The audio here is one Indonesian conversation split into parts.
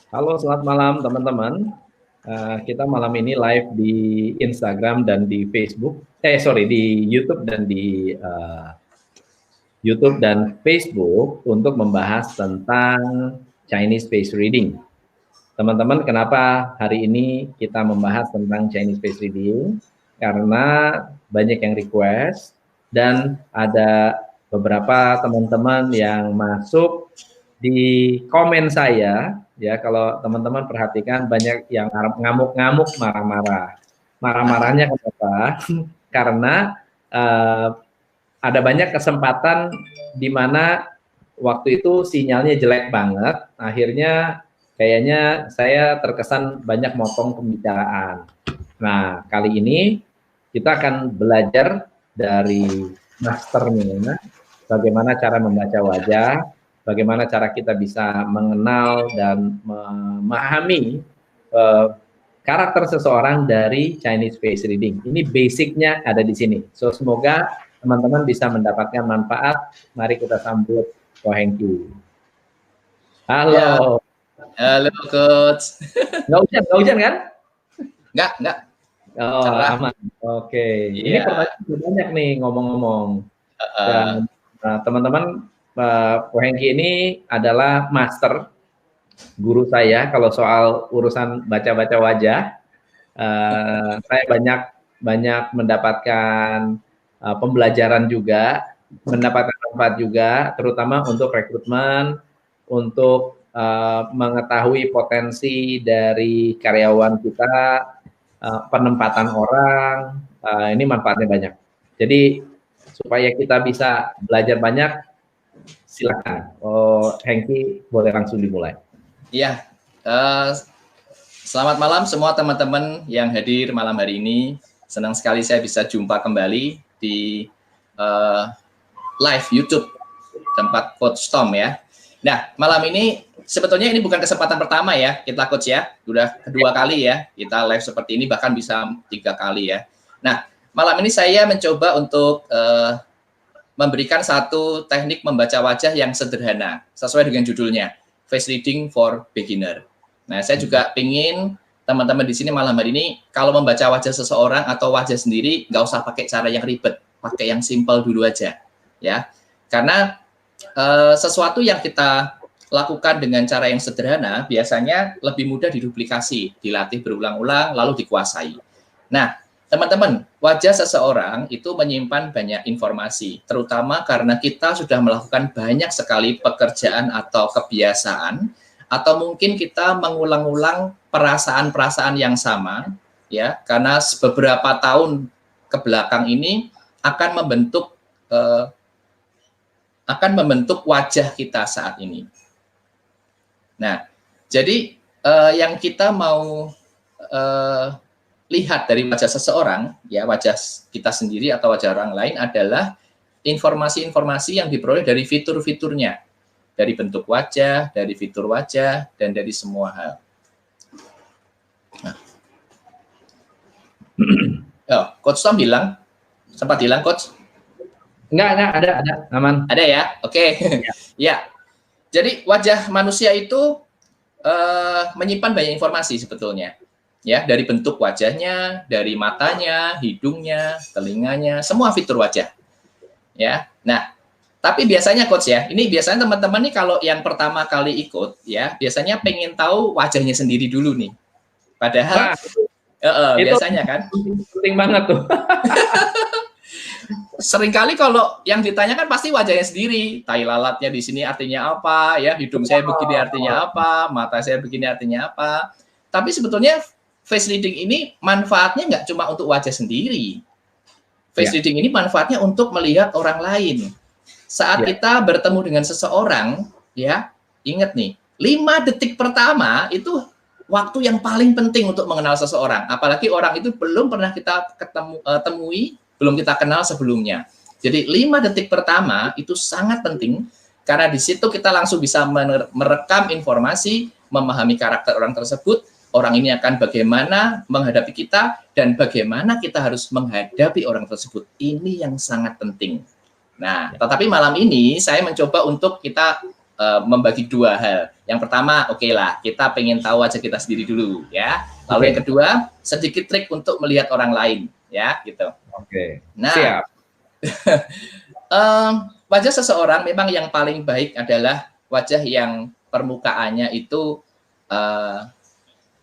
Halo, selamat malam teman-teman. Kita malam ini live di Instagram dan di Facebook. Di YouTube dan di YouTube dan Facebook untuk membahas tentang Chinese face reading. Teman-teman, kenapa hari ini kita membahas tentang Chinese face reading? Karena banyak yang request dan ada beberapa teman-teman yang masuk di komen saya, ya kalau teman-teman perhatikan banyak yang ngamuk-ngamuk, marah-marah. Marah-marahnya kenapa? Karena uh, ada banyak kesempatan di mana waktu itu sinyalnya jelek banget, akhirnya kayaknya saya terkesan banyak motong pembicaraan. Nah, kali ini kita akan belajar dari masternya, bagaimana cara membaca wajah, bagaimana cara kita bisa mengenal dan memahami karakter seseorang dari Chinese face reading. Ini basicnya ada di sini. So, semoga teman-teman bisa mendapatkan manfaat. Mari kita sambut Ko Hengki. Ya, Halo. halo Coach. Nggak hujan kan? Nggak. Oh, Cerah. aman. Oke. Ini Iya. pertanyaan banyak nih ngomong-ngomong. Dan teman-teman, Ko Hengki ini adalah master guru saya kalau soal urusan baca-baca wajah. Saya banyak mendapatkan pembelajaran juga, mendapatkan manfaat juga, terutama untuk rekrutmen, untuk mengetahui potensi dari karyawan kita, penempatan orang, ini manfaatnya banyak. Jadi supaya kita bisa belajar banyak, silakan. Hengki boleh langsung dimulai. Iya. Selamat malam semua teman-teman yang hadir malam hari ini. Senang sekali saya bisa jumpa kembali di live YouTube tempat Coach Tom ya. Nah, malam ini sebetulnya ini bukan kesempatan pertama ya kita Coach ya. Udah kedua kali ya kita live seperti ini, bahkan bisa 3 kali ya. Nah, malam ini saya mencoba untuk memberikan satu teknik membaca wajah yang sederhana, sesuai dengan judulnya, Face Reading for Beginner. Nah, saya juga ingin teman-teman di sini malam hari ini, kalau membaca wajah seseorang atau wajah sendiri, nggak usah pakai cara yang ribet, pakai yang simple dulu aja. Ya, karena sesuatu yang kita lakukan dengan cara yang sederhana, biasanya lebih mudah diduplikasi, dilatih berulang-ulang, lalu dikuasai. Nah, teman-teman, wajah seseorang itu menyimpan banyak informasi, terutama karena kita sudah melakukan banyak sekali pekerjaan atau kebiasaan, atau mungkin kita mengulang-ulang perasaan-perasaan yang sama, ya, karena beberapa tahun ke belakang ini akan membentuk wajah kita saat ini. Nah, jadi yang kita mau lihat dari wajah seseorang, ya wajah kita sendiri atau wajah orang lain adalah informasi-informasi yang diperoleh dari fitur-fiturnya, dari bentuk wajah, dari fitur wajah, dan dari semua hal. Nah. Coach Tom sempat bilang Coach? Enggak, ada, aman. Ada ya, oke. Ya, jadi wajah manusia itu menyimpan banyak informasi sebetulnya. Ya, dari bentuk wajahnya, dari matanya, hidungnya, telinganya, semua fitur wajah. Ya. Nah, tapi biasanya Coach ya, ini biasanya teman-teman nih kalau yang pertama kali ikut ya, biasanya pengen tahu wajahnya sendiri dulu nih. Padahal biasanya kan penting banget tuh. Seringkali kalau yang ditanyakan pasti wajahnya sendiri, tai lalatnya di sini artinya apa, ya hidung saya begini artinya apa, mata saya begini artinya apa. Tapi sebetulnya face reading ini manfaatnya nggak cuma untuk wajah sendiri. Face reading ini manfaatnya untuk melihat orang lain. Saat kita bertemu dengan seseorang, ya ingat nih, 5 detik pertama itu waktu yang paling penting untuk mengenal seseorang. Apalagi orang itu belum pernah kita temui, belum kita kenal sebelumnya. Jadi 5 detik pertama itu sangat penting karena di situ kita langsung bisa merekam informasi, memahami karakter orang tersebut, orang ini akan bagaimana menghadapi kita dan bagaimana kita harus menghadapi orang tersebut. Ini yang sangat penting. Nah, tetapi malam ini saya mencoba untuk kita membagi dua hal. Yang pertama, oke lah, kita pengen tahu wajah kita sendiri dulu, ya. Lalu yang kedua, sedikit trik untuk melihat orang lain, ya, gitu. Oke. Nah, siap. Wajah seseorang memang yang paling baik adalah wajah yang permukaannya itu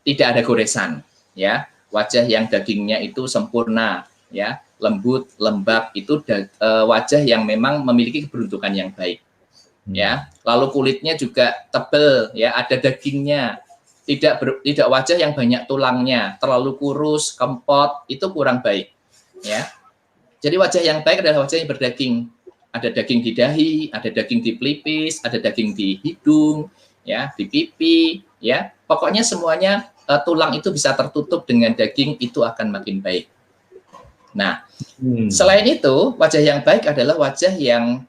tidak ada goresan, ya. Wajah yang dagingnya itu sempurna, ya, lembut, lembab, itu wajah yang memang memiliki keberuntungan yang baik. Ya, lalu kulitnya juga tebal, ya, ada dagingnya, tidak wajah yang banyak tulangnya, terlalu kurus, kempot, itu kurang baik, ya. Jadi wajah yang baik adalah wajah yang berdaging, ada daging di dahi, ada daging di pelipis, ada daging di hidung, ya, di pipi, ya, pokoknya semuanya tulang itu bisa tertutup dengan daging, itu akan makin baik. Nah, selain itu wajah yang baik adalah wajah yang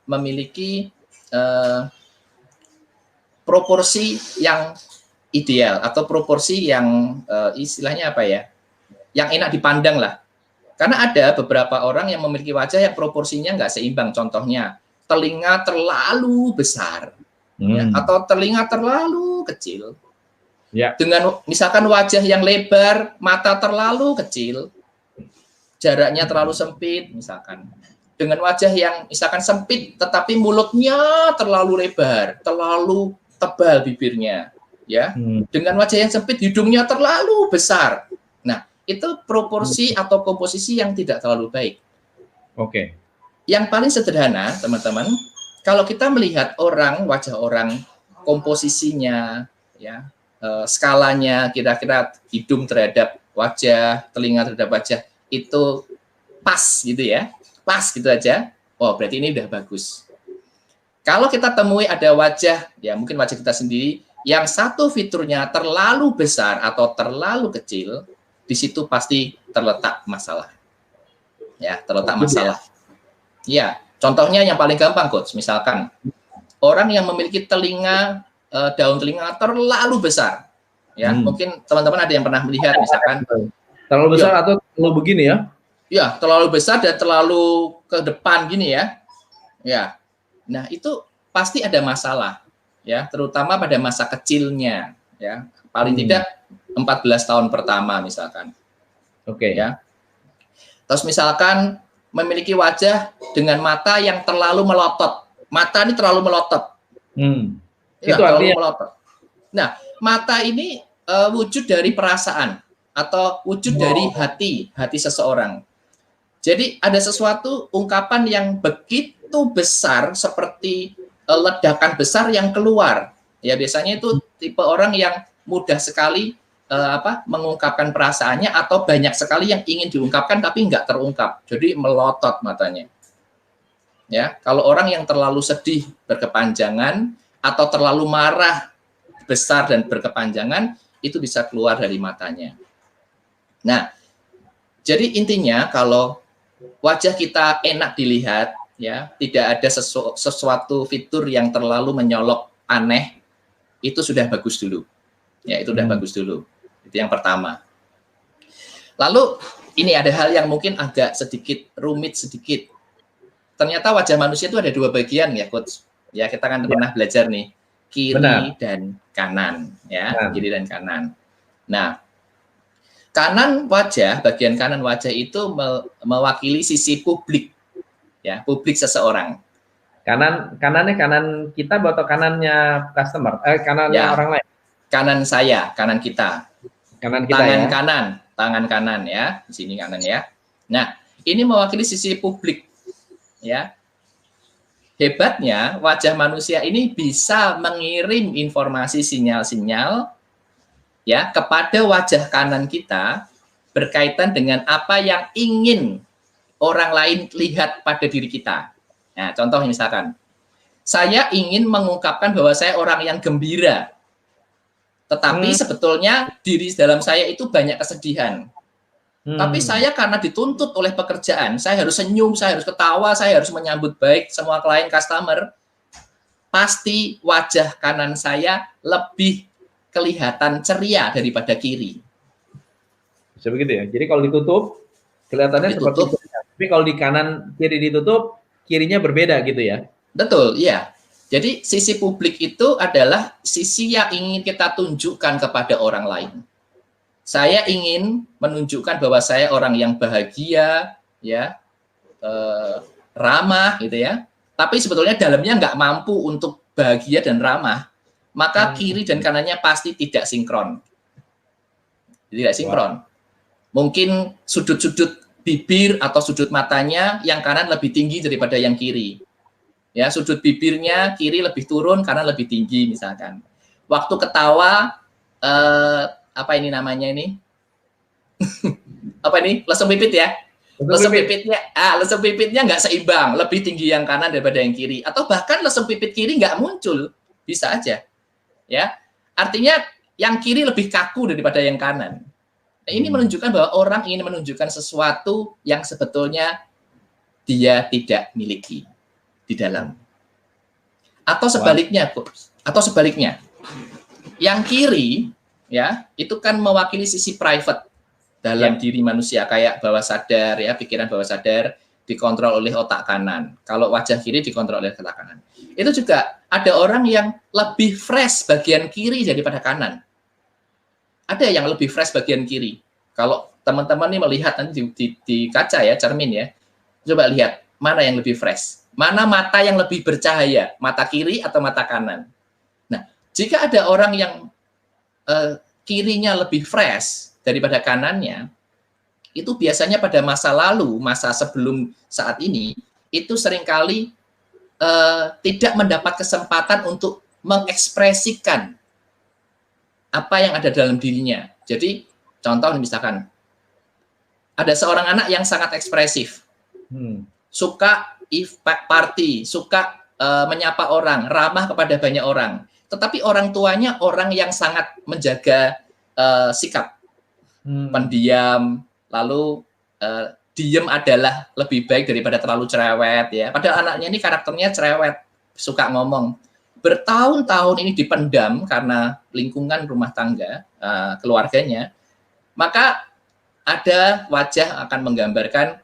memiliki proporsi yang ideal atau proporsi yang istilahnya apa ya, yang enak dipandang lah. Karena ada beberapa orang yang memiliki wajah yang proporsinya nggak seimbang. Contohnya telinga terlalu besar, ya, atau telinga terlalu kecil. Ya. Dengan misalkan wajah yang lebar, mata terlalu kecil, jaraknya terlalu sempit, misalkan. Dengan wajah yang misalkan sempit, tetapi mulutnya terlalu lebar, terlalu tebal bibirnya, ya. Dengan wajah yang sempit, hidungnya terlalu besar. Nah, itu proporsi atau komposisi yang tidak terlalu baik. Oke. Yang paling sederhana, teman-teman, kalau kita melihat orang, wajah orang, komposisinya, ya, skalanya, kira-kira hidung terhadap wajah, telinga terhadap wajah, itu pas gitu ya. Pas gitu aja, oh berarti ini udah bagus. Kalau kita temui ada wajah, ya mungkin wajah kita sendiri, yang satu fiturnya terlalu besar atau terlalu kecil, di situ pasti terletak masalah. Ya, terletak masalah. Ya, contohnya yang paling gampang, Coach. Misalkan, orang yang memiliki telinga, daun telinga terlalu besar. Ya, mungkin teman-teman ada yang pernah melihat, misalkan. Terlalu besar atau terlalu begini ya? Ya, terlalu besar dan terlalu ke depan gini ya. Ya. Nah, itu pasti ada masalah ya, terutama pada masa kecilnya ya. Paling tidak 14 tahun pertama misalkan. Oke. Ya. Terus misalkan memiliki wajah dengan mata yang terlalu melotot. Mata ini terlalu melotot. Ya, itu terlalu melotot. Nah, mata ini wujud dari perasaan atau wujud dari hati seseorang. Jadi ada sesuatu ungkapan yang begitu besar seperti ledakan besar yang keluar. Ya biasanya itu tipe orang yang mudah sekali mengungkapkan perasaannya atau banyak sekali yang ingin diungkapkan tapi nggak terungkap. Jadi melotot matanya. Ya, kalau orang yang terlalu sedih berkepanjangan atau terlalu marah besar dan berkepanjangan itu bisa keluar dari matanya. Nah, jadi intinya kalau wajah kita enak dilihat, ya, tidak ada sesuatu fitur yang terlalu menyolok aneh, itu sudah bagus dulu. Ya, itu sudah bagus dulu. Itu yang pertama. Lalu ini ada hal yang mungkin agak sedikit rumit sedikit. Ternyata wajah manusia itu ada dua bagian ya, Coach. Ya, kita kan pernah belajar nih, kiri dan kanan, ya, kiri dan kanan. Nah, kanan wajah, bagian kanan wajah itu mewakili sisi publik, ya, publik seseorang. Kanannya kanan kita atau kanannya customer? Kanannya ya, orang lain? Kanan saya, kanan kita. Kanan kita tangan ya? Tangan kanan ya, di sini kanan ya. Nah, ini mewakili sisi publik, ya. Hebatnya wajah manusia ini bisa mengirim informasi sinyal-sinyal ya kepada wajah kanan kita berkaitan dengan apa yang ingin orang lain lihat pada diri kita. Nah, contoh misalkan, saya ingin mengungkapkan bahwa saya orang yang gembira, tetapi sebetulnya diri dalam saya itu banyak kesedihan. Tapi saya karena dituntut oleh pekerjaan, saya harus senyum, saya harus ketawa, saya harus menyambut baik semua klien customer, pasti wajah kanan saya lebih kelihatan ceria daripada kiri. Bisa begitu ya. Jadi kalau ditutup kelihatannya seperti itu. Tapi kalau di kanan kiri ditutup, kirinya berbeda gitu ya. Betul, iya. Jadi sisi publik itu adalah sisi yang ingin kita tunjukkan kepada orang lain. Saya ingin menunjukkan bahwa saya orang yang bahagia, ya, ramah, gitu ya. Tapi sebetulnya dalamnya nggak mampu untuk bahagia dan ramah. Maka kiri dan kanannya pasti tidak sinkron. Tidak sinkron. Mungkin sudut-sudut bibir atau sudut matanya yang kanan lebih tinggi daripada yang kiri. Ya, sudut bibirnya kiri lebih turun, kanan lebih tinggi misalkan. Waktu ketawa, apa ini namanya ini? Apa ini? Lesung pipit ya? Lesung pipitnya nggak seimbang, lebih tinggi yang kanan daripada yang kiri. Atau bahkan lesung pipit kiri nggak muncul, bisa aja. Ya, artinya yang kiri lebih kaku daripada yang kanan. Nah, ini menunjukkan bahwa orang ingin menunjukkan sesuatu yang sebetulnya dia tidak miliki di dalam. Atau sebaliknya, yang kiri ya itu kan mewakili sisi private dalam diri manusia, kayak bawah sadar ya, pikiran bawah sadar dikontrol oleh otak kanan. Kalau wajah kiri dikontrol oleh otak kanan. Itu juga ada orang yang lebih fresh bagian kiri daripada kanan. Ada yang lebih fresh bagian kiri. Kalau teman-teman nih melihat nanti di kaca ya, cermin ya, coba lihat mana yang lebih fresh. Mana mata yang lebih bercahaya, mata kiri atau mata kanan. Nah, jika ada orang yang kirinya lebih fresh daripada kanannya, itu biasanya pada masa lalu, masa sebelum saat ini, itu seringkali tidak mendapat kesempatan untuk mengekspresikan apa yang ada dalam dirinya. Jadi, contoh misalkan, ada seorang anak yang sangat ekspresif, suka party, suka menyapa orang, ramah kepada banyak orang. Tetapi orang tuanya orang yang sangat menjaga sikap, pendiam, lalu diem adalah lebih baik daripada terlalu cerewet ya. Padahal anaknya ini karakternya cerewet, suka ngomong. Bertahun-tahun ini dipendam karena lingkungan rumah tangga, keluarganya, maka ada wajah akan menggambarkan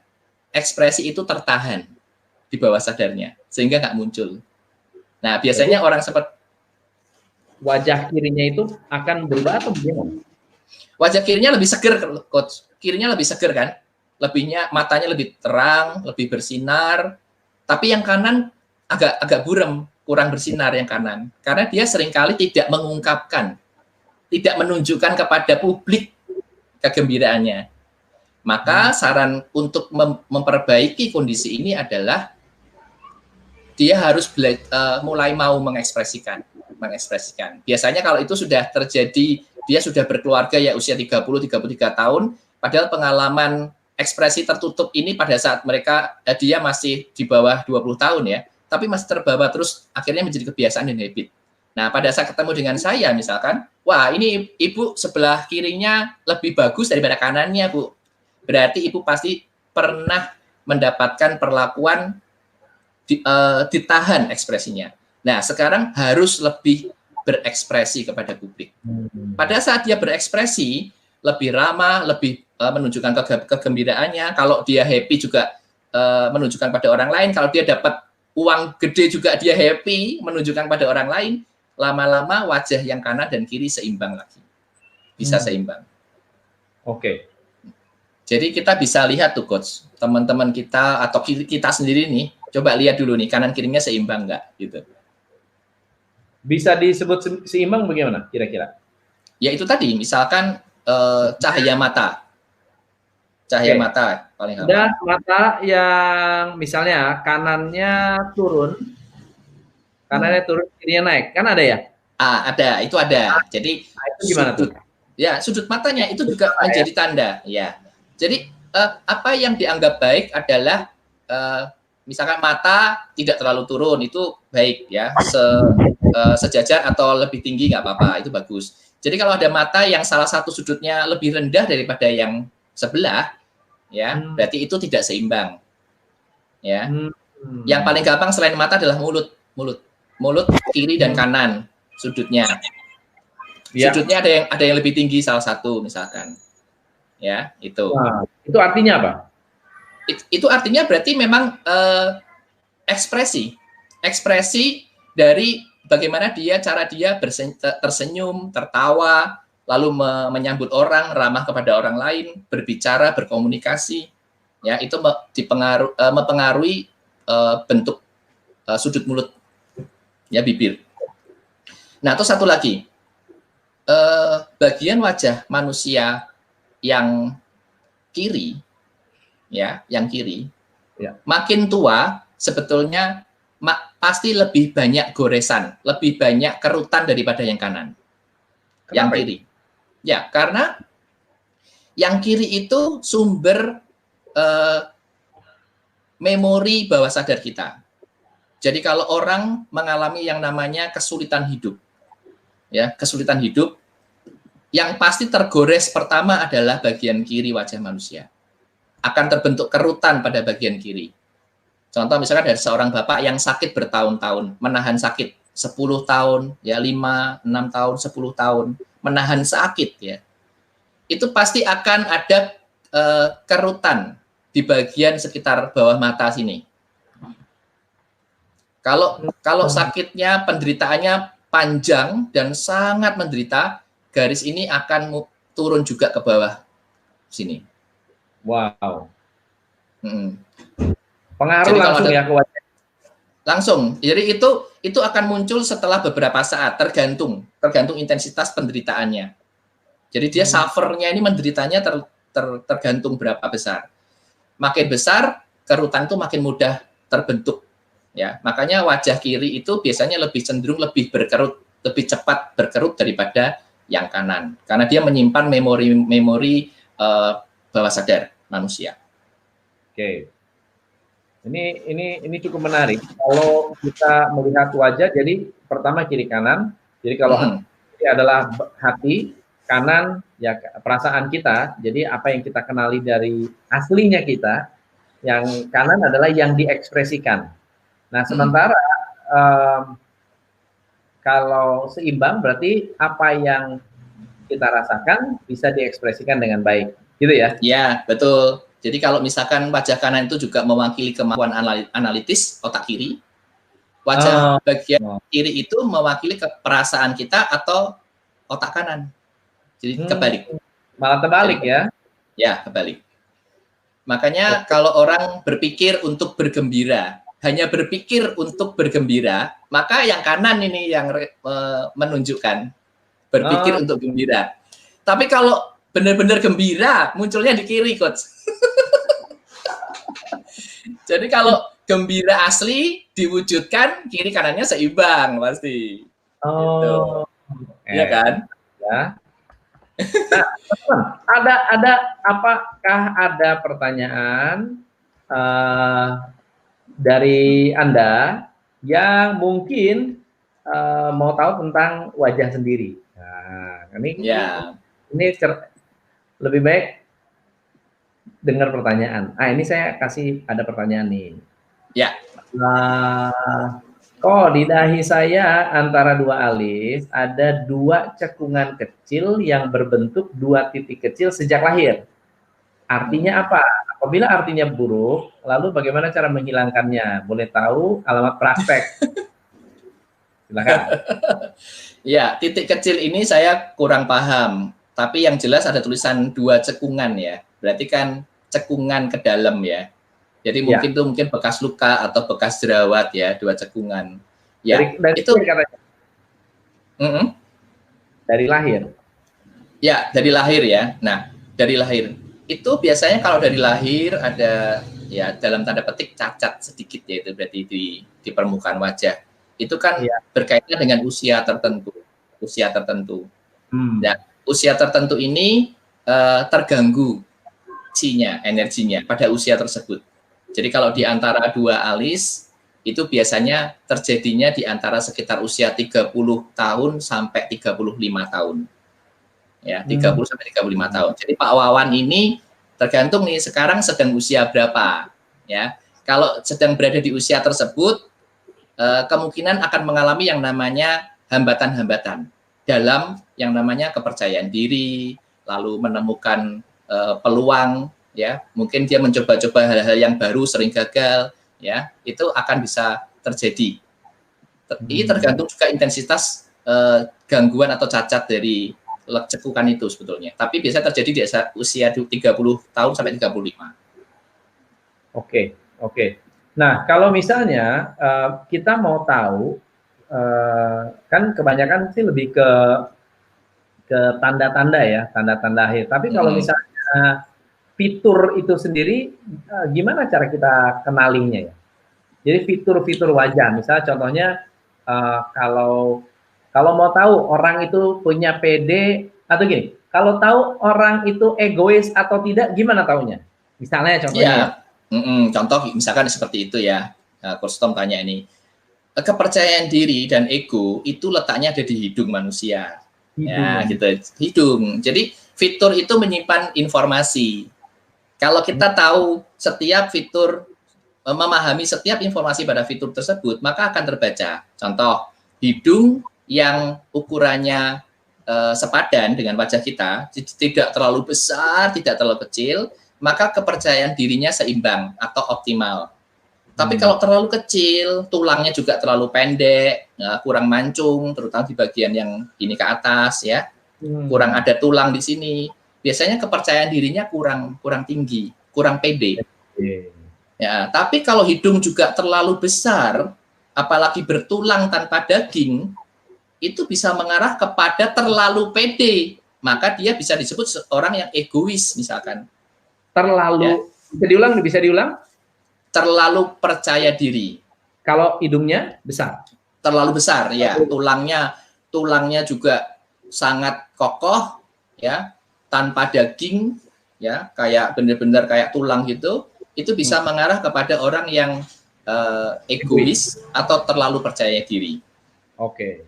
ekspresi itu tertahan di bawah sadarnya, sehingga nggak muncul. Nah, biasanya orang seperti wajah kirinya itu akan berubah atau bagaimana? Wajah kirinya lebih seger, Coach. Kirinya lebih seger kan? Matanya lebih terang, lebih bersinar. Tapi yang kanan agak buram, kurang bersinar yang kanan. Karena dia seringkali tidak mengungkapkan, tidak menunjukkan kepada publik kegembiraannya. Maka saran untuk memperbaiki kondisi ini adalah dia harus mulai mau mengekspresikan. Biasanya kalau itu sudah terjadi, dia sudah berkeluarga ya usia 30-33 tahun, padahal pengalaman ekspresi tertutup ini pada saat dia masih di bawah 20 tahun ya, tapi masih terbawa terus, akhirnya menjadi kebiasaan dan habit. Nah, pada saat ketemu dengan saya misalkan, wah ini ibu sebelah kirinya lebih bagus daripada kanannya, Bu. Berarti ibu pasti pernah mendapatkan perlakuan ditahan ekspresinya. Nah, sekarang harus lebih berekspresi kepada publik. Pada saat dia berekspresi, lebih ramah, lebih menunjukkan kegembiraannya. Kalau dia happy juga menunjukkan pada orang lain. Kalau dia dapat uang gede juga dia happy, menunjukkan pada orang lain. Lama-lama wajah yang kanan dan kiri seimbang lagi. Bisa seimbang. Oke. Jadi kita bisa lihat tuh, Coach. Teman-teman kita atau kita sendiri nih, coba lihat dulu nih, kanan kirinya seimbang nggak gitu. Bisa disebut seimbang bagaimana kira-kira? Ya itu tadi, misalkan cahaya mata. Cahaya mata paling gampang. Ada mata yang misalnya kanannya turun, kirinya naik. Kan ada ya? Ada, itu ada. Jadi itu gimana tuh? Ya, sudut matanya itu juga menjadi tanda, ya. Jadi apa yang dianggap baik adalah misalkan mata tidak terlalu turun, itu baik ya, sejajar atau lebih tinggi nggak apa-apa, itu bagus. Jadi kalau ada mata yang salah satu sudutnya lebih rendah daripada yang sebelah, ya berarti itu tidak seimbang. Ya, yang paling gampang selain mata adalah mulut kiri dan kanan sudutnya. Sudutnya ada yang lebih tinggi salah satu misalkan. Ya, itu. Nah, itu artinya apa? Itu artinya berarti memang ekspresi dari bagaimana cara dia tersenyum, tertawa, lalu menyambut orang, ramah kepada orang lain, berbicara, berkomunikasi, ya itu mempengaruhi bentuk sudut mulut, ya bibir. Nah, terus satu lagi, bagian wajah manusia yang kiri, ya, yang kiri, ya, makin tua sebetulnya pasti lebih banyak goresan, lebih banyak kerutan daripada yang kanan. Kenapa yang kiri. Ya, karena yang kiri itu sumber memori bawah sadar kita. Jadi kalau orang mengalami yang namanya kesulitan hidup, ya kesulitan hidup, yang pasti tergores pertama adalah bagian kiri wajah manusia. Akan terbentuk kerutan pada bagian kiri. Contoh misalkan dari seorang bapak yang sakit bertahun-tahun, menahan sakit 10 tahun, ya 5, 6 tahun, 10 tahun, menahan sakit, ya. Itu pasti akan ada kerutan di bagian sekitar bawah mata sini. Kalau sakitnya, penderitaannya panjang dan sangat menderita, garis ini akan turun juga ke bawah sini. Wow. Hmm. Pengaruh Jadi langsung ya ke wajah. Langsung. Jadi itu akan muncul setelah beberapa saat, tergantung intensitas penderitaannya. Jadi dia suffernya ini menderitanya tergantung berapa besar. Makin besar, kerutan itu makin mudah terbentuk. Ya, makanya wajah kiri itu biasanya lebih cenderung lebih berkerut, lebih cepat berkerut daripada yang kanan, karena dia menyimpan memori bawah sadar manusia. Oke. Ini cukup menarik. Kalau kita melihat wajah, jadi pertama kiri kanan. Jadi kalau ini adalah hati, kanan ya perasaan kita. Jadi apa yang kita kenali dari aslinya kita, yang kanan adalah yang diekspresikan. Nah, sementara kalau seimbang berarti apa yang kita rasakan bisa diekspresikan dengan baik, gitu ya? Ya, betul. Jadi kalau misalkan wajah kanan itu juga mewakili kemampuan analitis otak kiri, wajah bagian kiri itu mewakili perasaan kita atau otak kanan. Jadi kebalik. Malah terbalik ya? Ya, kebalik. Makanya kalau orang berpikir untuk bergembira, hanya berpikir untuk bergembira, maka yang kanan ini yang menunjukkan berpikir untuk gembira. Tapi kalau benar-benar gembira, munculnya di kiri, Coach. Jadi kalau gembira asli diwujudkan, kiri kanannya seimbang pasti. Gitu. Iya kan? Ya. Nah, apakah ada pertanyaan dari Anda yang mungkin mau tahu tentang wajah sendiri? Nah, ini lebih baik dengar pertanyaan. Ini saya kasih ada pertanyaan nih. Ya. Di dahi saya antara dua alis ada 2 cekungan kecil yang berbentuk 2 titik kecil sejak lahir. Artinya apa? Apabila artinya buruk, lalu bagaimana cara menghilangkannya? Boleh tahu alamat praktek? Silakan. Ya, titik kecil ini saya kurang paham. Tapi yang jelas ada tulisan 2 cekungan ya. Berarti kan cekungan ke dalam ya. Jadi mungkin itu mungkin bekas luka atau bekas jerawat ya, 2 cekungan. Ya, dari itu katanya. Dari lahir. Ya, dari lahir ya. Nah, dari lahir. Itu biasanya kalau dari lahir ada ya dalam tanda petik cacat sedikit ya, itu berarti di permukaan wajah. Itu kan berkaitan dengan usia tertentu. Nah, usia tertentu ini terganggu energinya pada usia tersebut. Jadi kalau di antara 2 alis itu biasanya terjadinya di antara sekitar usia 30 tahun sampai 35 tahun. Ya, 30 sampai 35 tahun. Jadi Pak Wawan ini tergantung nih sekarang sedang usia berapa, ya. Kalau sedang berada di usia tersebut, kemungkinan akan mengalami yang namanya hambatan-hambatan dalam yang namanya kepercayaan diri, lalu menemukan peluang, ya. Mungkin dia mencoba-coba hal-hal yang baru sering gagal, ya. Itu akan bisa terjadi. Ini tergantung juga intensitas gangguan atau cacat dari cekukan itu sebetulnya. Tapi biasanya terjadi di usia 30 tahun sampai 35. Oke. Nah, kalau misalnya kita mau tahu, kan kebanyakan sih lebih ke tanda-tanda ya, tanda-tanda akhir. Tapi kalau misalnya fitur itu sendiri, gimana cara kita kenalinya ya? Jadi fitur-fitur wajah, misalnya contohnya kalau mau tahu orang itu punya PD atau gini, kalau tahu orang itu egois atau tidak, gimana taunya? Misalnya contohnya ya. Contoh misalkan seperti itu ya. Coach Tom tanya ini, kepercayaan diri dan ego itu letaknya ada di hidung manusia. Ya, gitu. Hidung. Jadi fitur itu menyimpan informasi. Kalau kita tahu setiap fitur, memahami setiap informasi pada fitur tersebut, maka akan terbaca. Contoh, hidung yang ukurannya sepadan dengan wajah kita, tidak terlalu besar, tidak terlalu kecil, maka kepercayaan dirinya seimbang atau optimal. Tapi kalau terlalu kecil, tulangnya juga terlalu pendek, kurang mancung, terutama di bagian yang ini ke atas ya, kurang ada tulang di sini, biasanya kepercayaan dirinya kurang tinggi, kurang pede. Ya, tapi kalau hidung juga terlalu besar, apalagi bertulang tanpa daging, itu bisa mengarah kepada terlalu pede, maka dia bisa disebut orang yang egois misalkan. Terlalu, ya. Bisa diulang? Terlalu percaya diri. Kalau hidungnya besar? Terlalu besar, ya. Tulangnya juga sangat kokoh, ya, tanpa daging, ya, kayak benar-benar kayak tulang gitu. Itu bisa mengarah kepada orang yang egois atau terlalu percaya diri. Oke.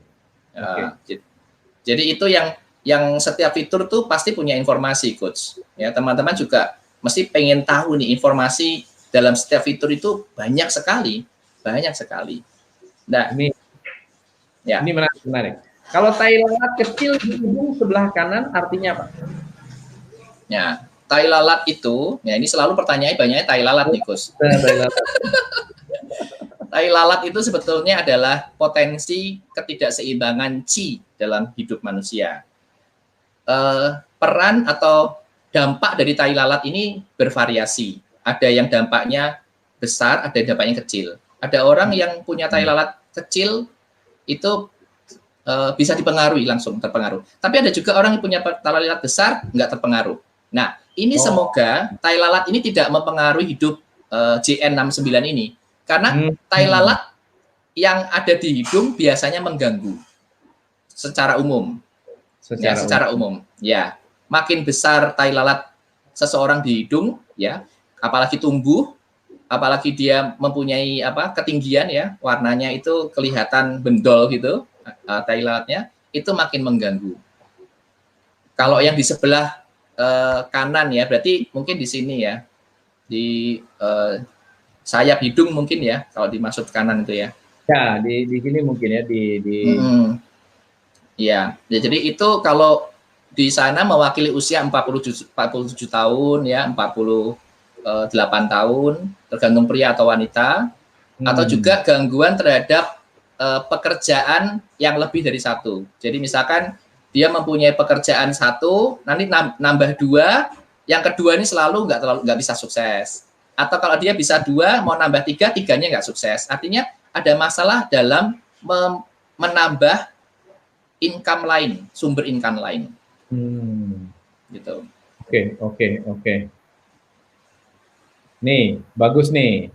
Jadi itu yang setiap fitur tuh pasti punya informasi, Coach. Ya, teman-teman juga mesti pengen tahu nih informasi dalam setiap fitur itu banyak sekali. Nah, ini menarik. Kalau tai lalat kecil di hidung sebelah kanan artinya apa? Ya, tai lalat itu, ya ini selalu pertanyaannya banyaknya tai lalat nih, Coach. Tai lalat itu sebetulnya adalah potensi ketidakseimbangan qi dalam hidup manusia. Peran atau dampak dari tai lalat ini bervariasi. Ada yang dampaknya besar, ada yang dampaknya kecil. Ada orang yang punya tai lalat kecil itu bisa dipengaruhi, langsung terpengaruh. Tapi ada juga orang yang punya tai lalat besar, nggak terpengaruh. Nah, ini semoga tai lalat ini tidak mempengaruhi hidup JN69 ini. Karena tai lalat yang ada di hidung biasanya mengganggu secara umum. Secara umum. Ya, makin besar tai lalat seseorang di hidung, ya, apalagi tumbuh, apalagi dia mempunyai ketinggian ya, warnanya itu kelihatan bendol gitu, tai lalatnya itu makin mengganggu. Kalau yang di sebelah kanan ya, berarti mungkin di sini ya, di sayap hidung mungkin ya, kalau dimaksud kanan itu ya. Ya, di sini mungkin ya Ya, jadi itu kalau di sana mewakili usia 47 tahun ya, 48 tahun, tergantung pria atau wanita, atau juga gangguan terhadap pekerjaan yang lebih dari satu. Jadi misalkan dia mempunyai pekerjaan satu, nanti nambah dua, yang kedua ini selalu nggak bisa sukses. Atau kalau dia bisa dua, mau nambah tiga, tiganya nggak sukses. Artinya ada masalah dalam menambah income lain, sumber income lain. Gitu. Oke. Nih, bagus nih.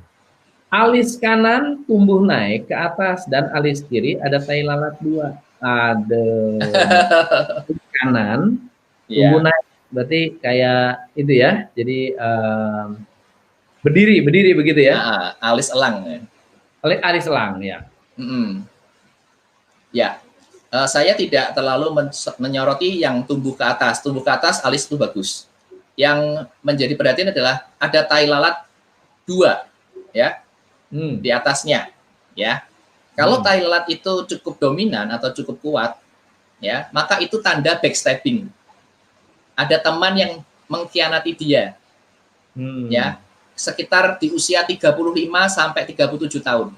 Alis kanan tumbuh naik ke atas dan alis kiri ada tai lalat dua. Ada kanan tumbuh naik, berarti kayak itu ya. Jadi berdiri begitu ya. Alis elang. Alis elang ya. Ya. Saya tidak terlalu menyoroti yang tumbuh ke atas. Tumbuh ke atas alis itu bagus. Yang menjadi perhatian adalah ada tai lalat dua, ya, di atasnya, ya. Kalau tai lalat itu cukup dominan atau cukup kuat, ya, maka itu tanda backstabbing. Ada teman yang mengkhianati dia, ya, sekitar di usia 35 sampai 37 tahun.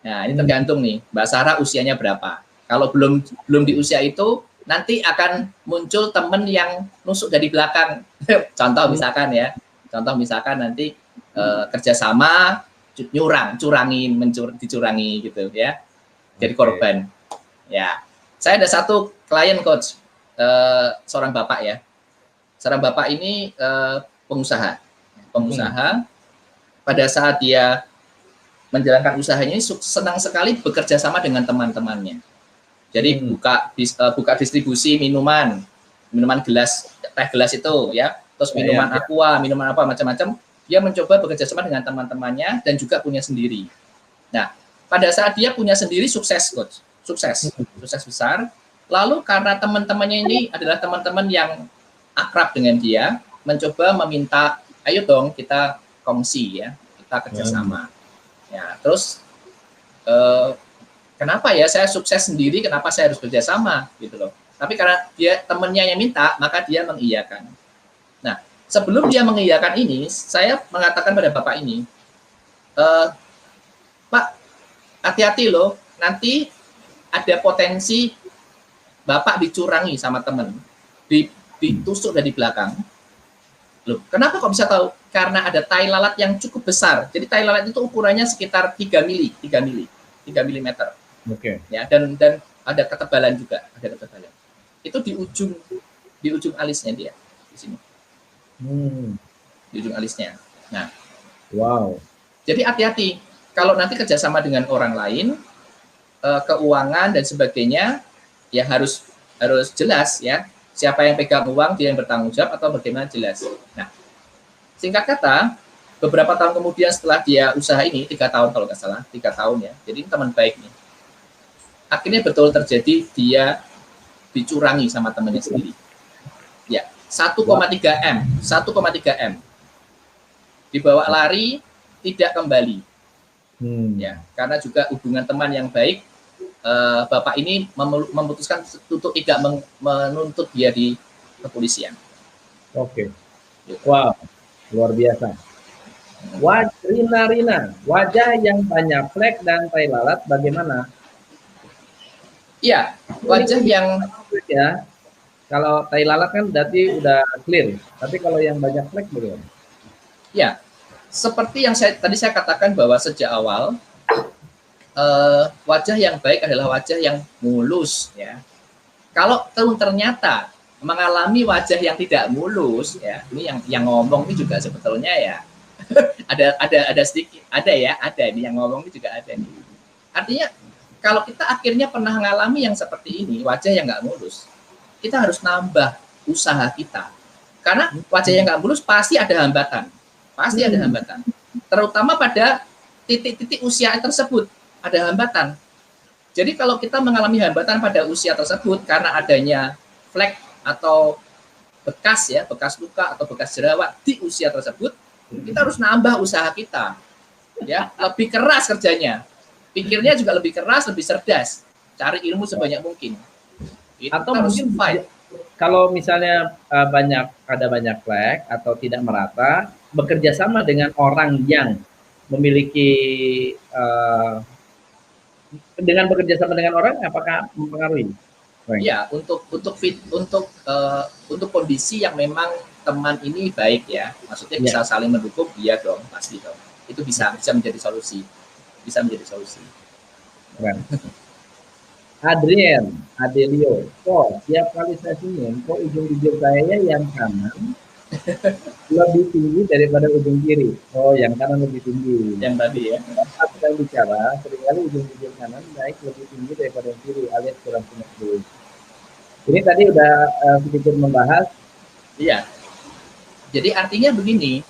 Nah, ini tergantung nih, Mbak Sarah usianya berapa. Kalau belum di usia itu, nanti akan muncul temen yang nusuk dari belakang. Contoh misalkan nanti kerjasama dicurangi gitu ya, jadi korban. Ya, saya ada satu klien coach, seorang bapak ya. Seorang bapak ini pengusaha. Pada saat dia menjalankan usahanya ini senang sekali bekerja sama dengan teman-temannya. Jadi buka distribusi minuman gelas, teh gelas itu ya, terus minuman aqua, minuman apa macam-macam. Dia mencoba bekerja sama dengan teman-temannya dan juga punya sendiri. Nah, pada saat dia punya sendiri sukses coach, sukses besar. Lalu karena teman-temannya ini adalah teman-teman yang akrab dengan dia, mencoba meminta, ayo dong kita kongsi ya, kita kerjasama. Ya, terus kenapa ya saya sukses sendiri, kenapa saya harus kerjasama gitu loh. Tapi karena dia temennya yang minta, maka dia mengiyakan. Nah, sebelum dia mengiyakan ini, saya mengatakan pada bapak ini, Pak, hati-hati loh, nanti ada potensi bapak dicurangi sama temen, ditusuk dari belakang. Loh, kenapa kok bisa tahu? Karena ada tai lalat yang cukup besar. Jadi tai lalat itu ukurannya sekitar 3 mm. Oke. Ya, dan ada ketebalan juga, ada ketebalan. Itu di ujung alisnya dia di sini. Di ujung alisnya. Nah, wow. Jadi hati-hati kalau nanti kerjasama dengan orang lain, keuangan dan sebagainya, ya harus jelas ya. Siapa yang pegang uang, dia yang bertanggung jawab atau bagaimana jelas. Nah, singkat kata, beberapa tahun kemudian setelah dia usaha ini, 3 tahun kalau nggak salah, 3 tahun ya. Jadi teman baik nih. Akhirnya betul terjadi dia dicurangi sama temannya sendiri. Ya, 1,3 M. Dibawa lari, tidak kembali. Ya, karena juga hubungan teman yang baik, bapak ini memutuskan untuk tidak menuntut dia di kepolisian. Oke. Wow, luar biasa. Rina, wajah yang banyak flek dan tai lalat bagaimana? Iya, wajah yang ya. Kalau tai lalat kan berarti udah clear, tapi kalau yang banyak flek bagaimana? Ya, seperti yang tadi saya katakan bahwa sejak awal wajah yang baik adalah wajah yang mulus ya. Kalau ternyata mengalami wajah yang tidak mulus ya, ini yang ngomong ini juga sebetulnya ya ada sedikit ada ini yang ngomong ini juga ada nih. Artinya kalau kita akhirnya pernah mengalami yang seperti ini, wajah yang nggak mulus, kita harus nambah usaha kita. Karena wajah yang nggak mulus pasti ada hambatan, terutama pada titik-titik usia tersebut. Ada hambatan. Jadi kalau kita mengalami hambatan pada usia tersebut karena adanya flek atau bekas luka atau bekas jerawat di usia tersebut, kita harus nambah usaha kita. Ya, lebih keras kerjanya. Pikirnya juga lebih keras, lebih cerdas. Cari ilmu sebanyak mungkin. Atau mungkin kalau misalnya ada banyak flek atau tidak merata, bekerja sama dengan orang yang memiliki dengan bekerja sama dengan orang apakah mempengaruhi? Ya, untuk kondisi yang memang teman ini baik ya, maksudnya bisa saling mendukung, iya dong, pasti dong. Itu bisa menjadi solusi. Keren. Adelio, kok tiap kali saya senyum, kok ujung bibir saya yang kanan lebih tinggi daripada ujung kiri. Oh, yang kanan lebih tinggi. Yang tadi ya. Saat kita bicara, seringkali ujung bibir kanan naik lebih tinggi daripada yang kiri, alias kurang simetris. Ini tadi udah sedikit membahas. Iya. Jadi artinya begini,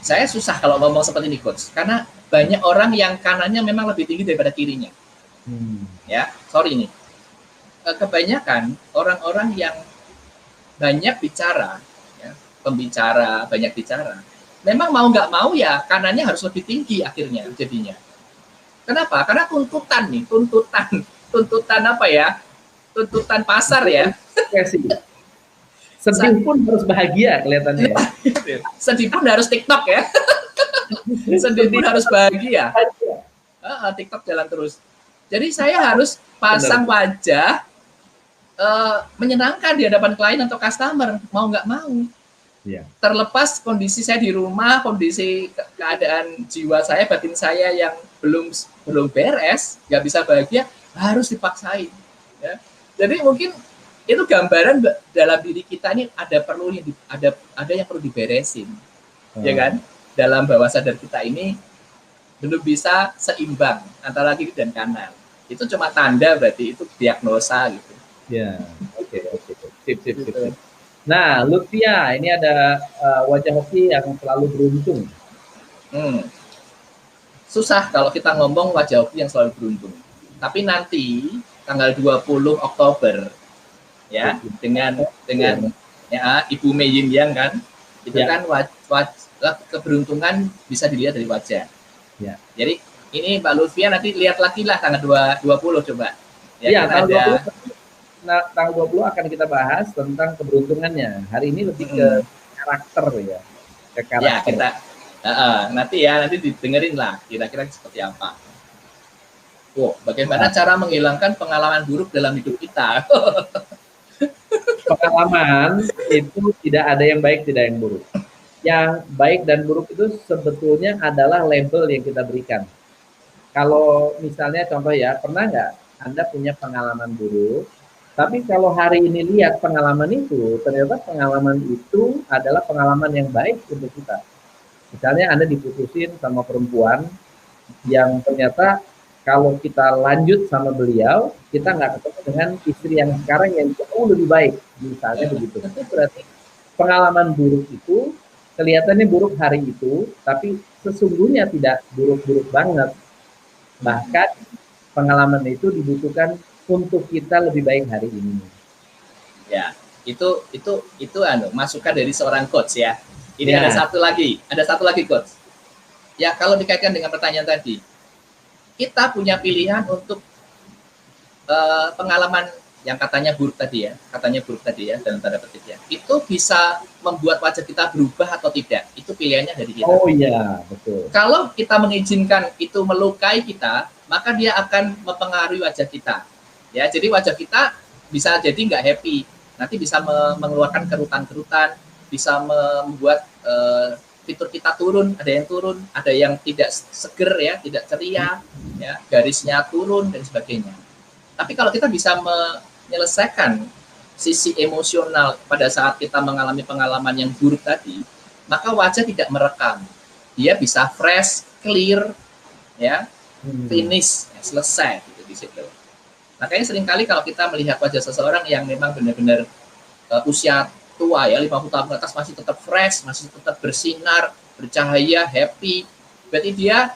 saya susah kalau ngomong seperti ini, Coach, karena banyak orang yang kanannya memang lebih tinggi daripada kirinya. Ya, sorry nih. Kebanyakan orang-orang yang banyak bicara, ya, pembicara, banyak bicara, memang mau nggak mau ya kanannya harus lebih tinggi akhirnya jadinya. Kenapa? Karena tuntutan apa ya? Tuntutan pasar ya. Sedih pun harus bahagia kelihatannya. Sedih pun harus TikTok ya. Sedih pun harus bahagia. TikTok jalan terus. Jadi saya harus pasang wajah menyenangkan di hadapan klien atau customer, mau nggak mau. Yeah. Terlepas kondisi saya di rumah, kondisi keadaan jiwa saya, batin saya yang belum beres, nggak bisa bahagia, harus dipaksain. Ya. Jadi mungkin itu gambaran dalam diri kita ini ada yang perlu diberesin, ya kan? Dalam bawah sadar kita ini belum bisa seimbang antara kiri dan kanan. Itu cuma tanda, berarti itu diagnosa gitu. Ya, oke. Sip. Nah, Lutfia, ini ada wajah hoki yang selalu beruntung. Susah kalau kita ngomong wajah hoki yang selalu beruntung. Tapi nanti tanggal 20 Oktober ya, dengan ya, Ibu Mei Yin Yang kan, itu kan keberuntungan bisa dilihat dari wajah. Ya. Jadi ini Mbak Lutfia nanti lihat lagi lah tanggal 20 coba. Ya, tanggal 20. Nah, tanggal 20 akan kita bahas tentang keberuntungannya. Hari ini lebih ke karakter ya. Ke karakter. Ya, kita nanti didengerin lah kira-kira seperti apa. Bagaimana cara menghilangkan pengalaman buruk dalam hidup kita? Pengalaman itu tidak ada yang baik, tidak yang buruk. Yang baik dan buruk itu sebetulnya adalah label yang kita berikan. Kalau misalnya contoh ya, pernah nggak Anda punya pengalaman buruk? Tapi kalau hari ini lihat pengalaman itu, ternyata pengalaman itu adalah pengalaman yang baik untuk kita. Misalnya Anda diputusin sama perempuan yang ternyata kalau kita lanjut sama beliau, kita nggak ketemu dengan istri yang sekarang yang jauh lebih baik. Misalnya begitu. Itu berarti pengalaman buruk itu kelihatannya buruk hari itu, tapi sesungguhnya tidak buruk-buruk banget. Bahkan pengalaman itu dibutuhkan untuk kita lebih baik hari ini. Ya, itu masukan dari seorang coach ya. Ini ada satu lagi coach. Ya, kalau dikaitkan dengan pertanyaan tadi, kita punya pilihan untuk pengalaman yang katanya buruk tadi ya, dalam tanda petik ya. Itu bisa membuat wajah kita berubah atau tidak. Itu pilihannya dari kita. Oh iya, betul. Kalau kita mengizinkan itu melukai kita, maka dia akan mempengaruhi wajah kita. Ya, jadi wajah kita bisa jadi nggak happy, nanti bisa mengeluarkan kerutan-kerutan, bisa membuat fitur kita turun, ada yang tidak seger ya, tidak ceria, ya, garisnya turun dan sebagainya. Tapi kalau kita bisa menyelesaikan sisi emosional pada saat kita mengalami pengalaman yang buruk tadi, maka wajah tidak merekam, dia bisa fresh, clear, ya, finish, ya, selesai gitu di situ. Makanya seringkali kalau kita melihat wajah seseorang yang memang benar-benar usia tua ya, 50 tahun ke atas masih tetap fresh, masih tetap bersinar, bercahaya, happy, berarti dia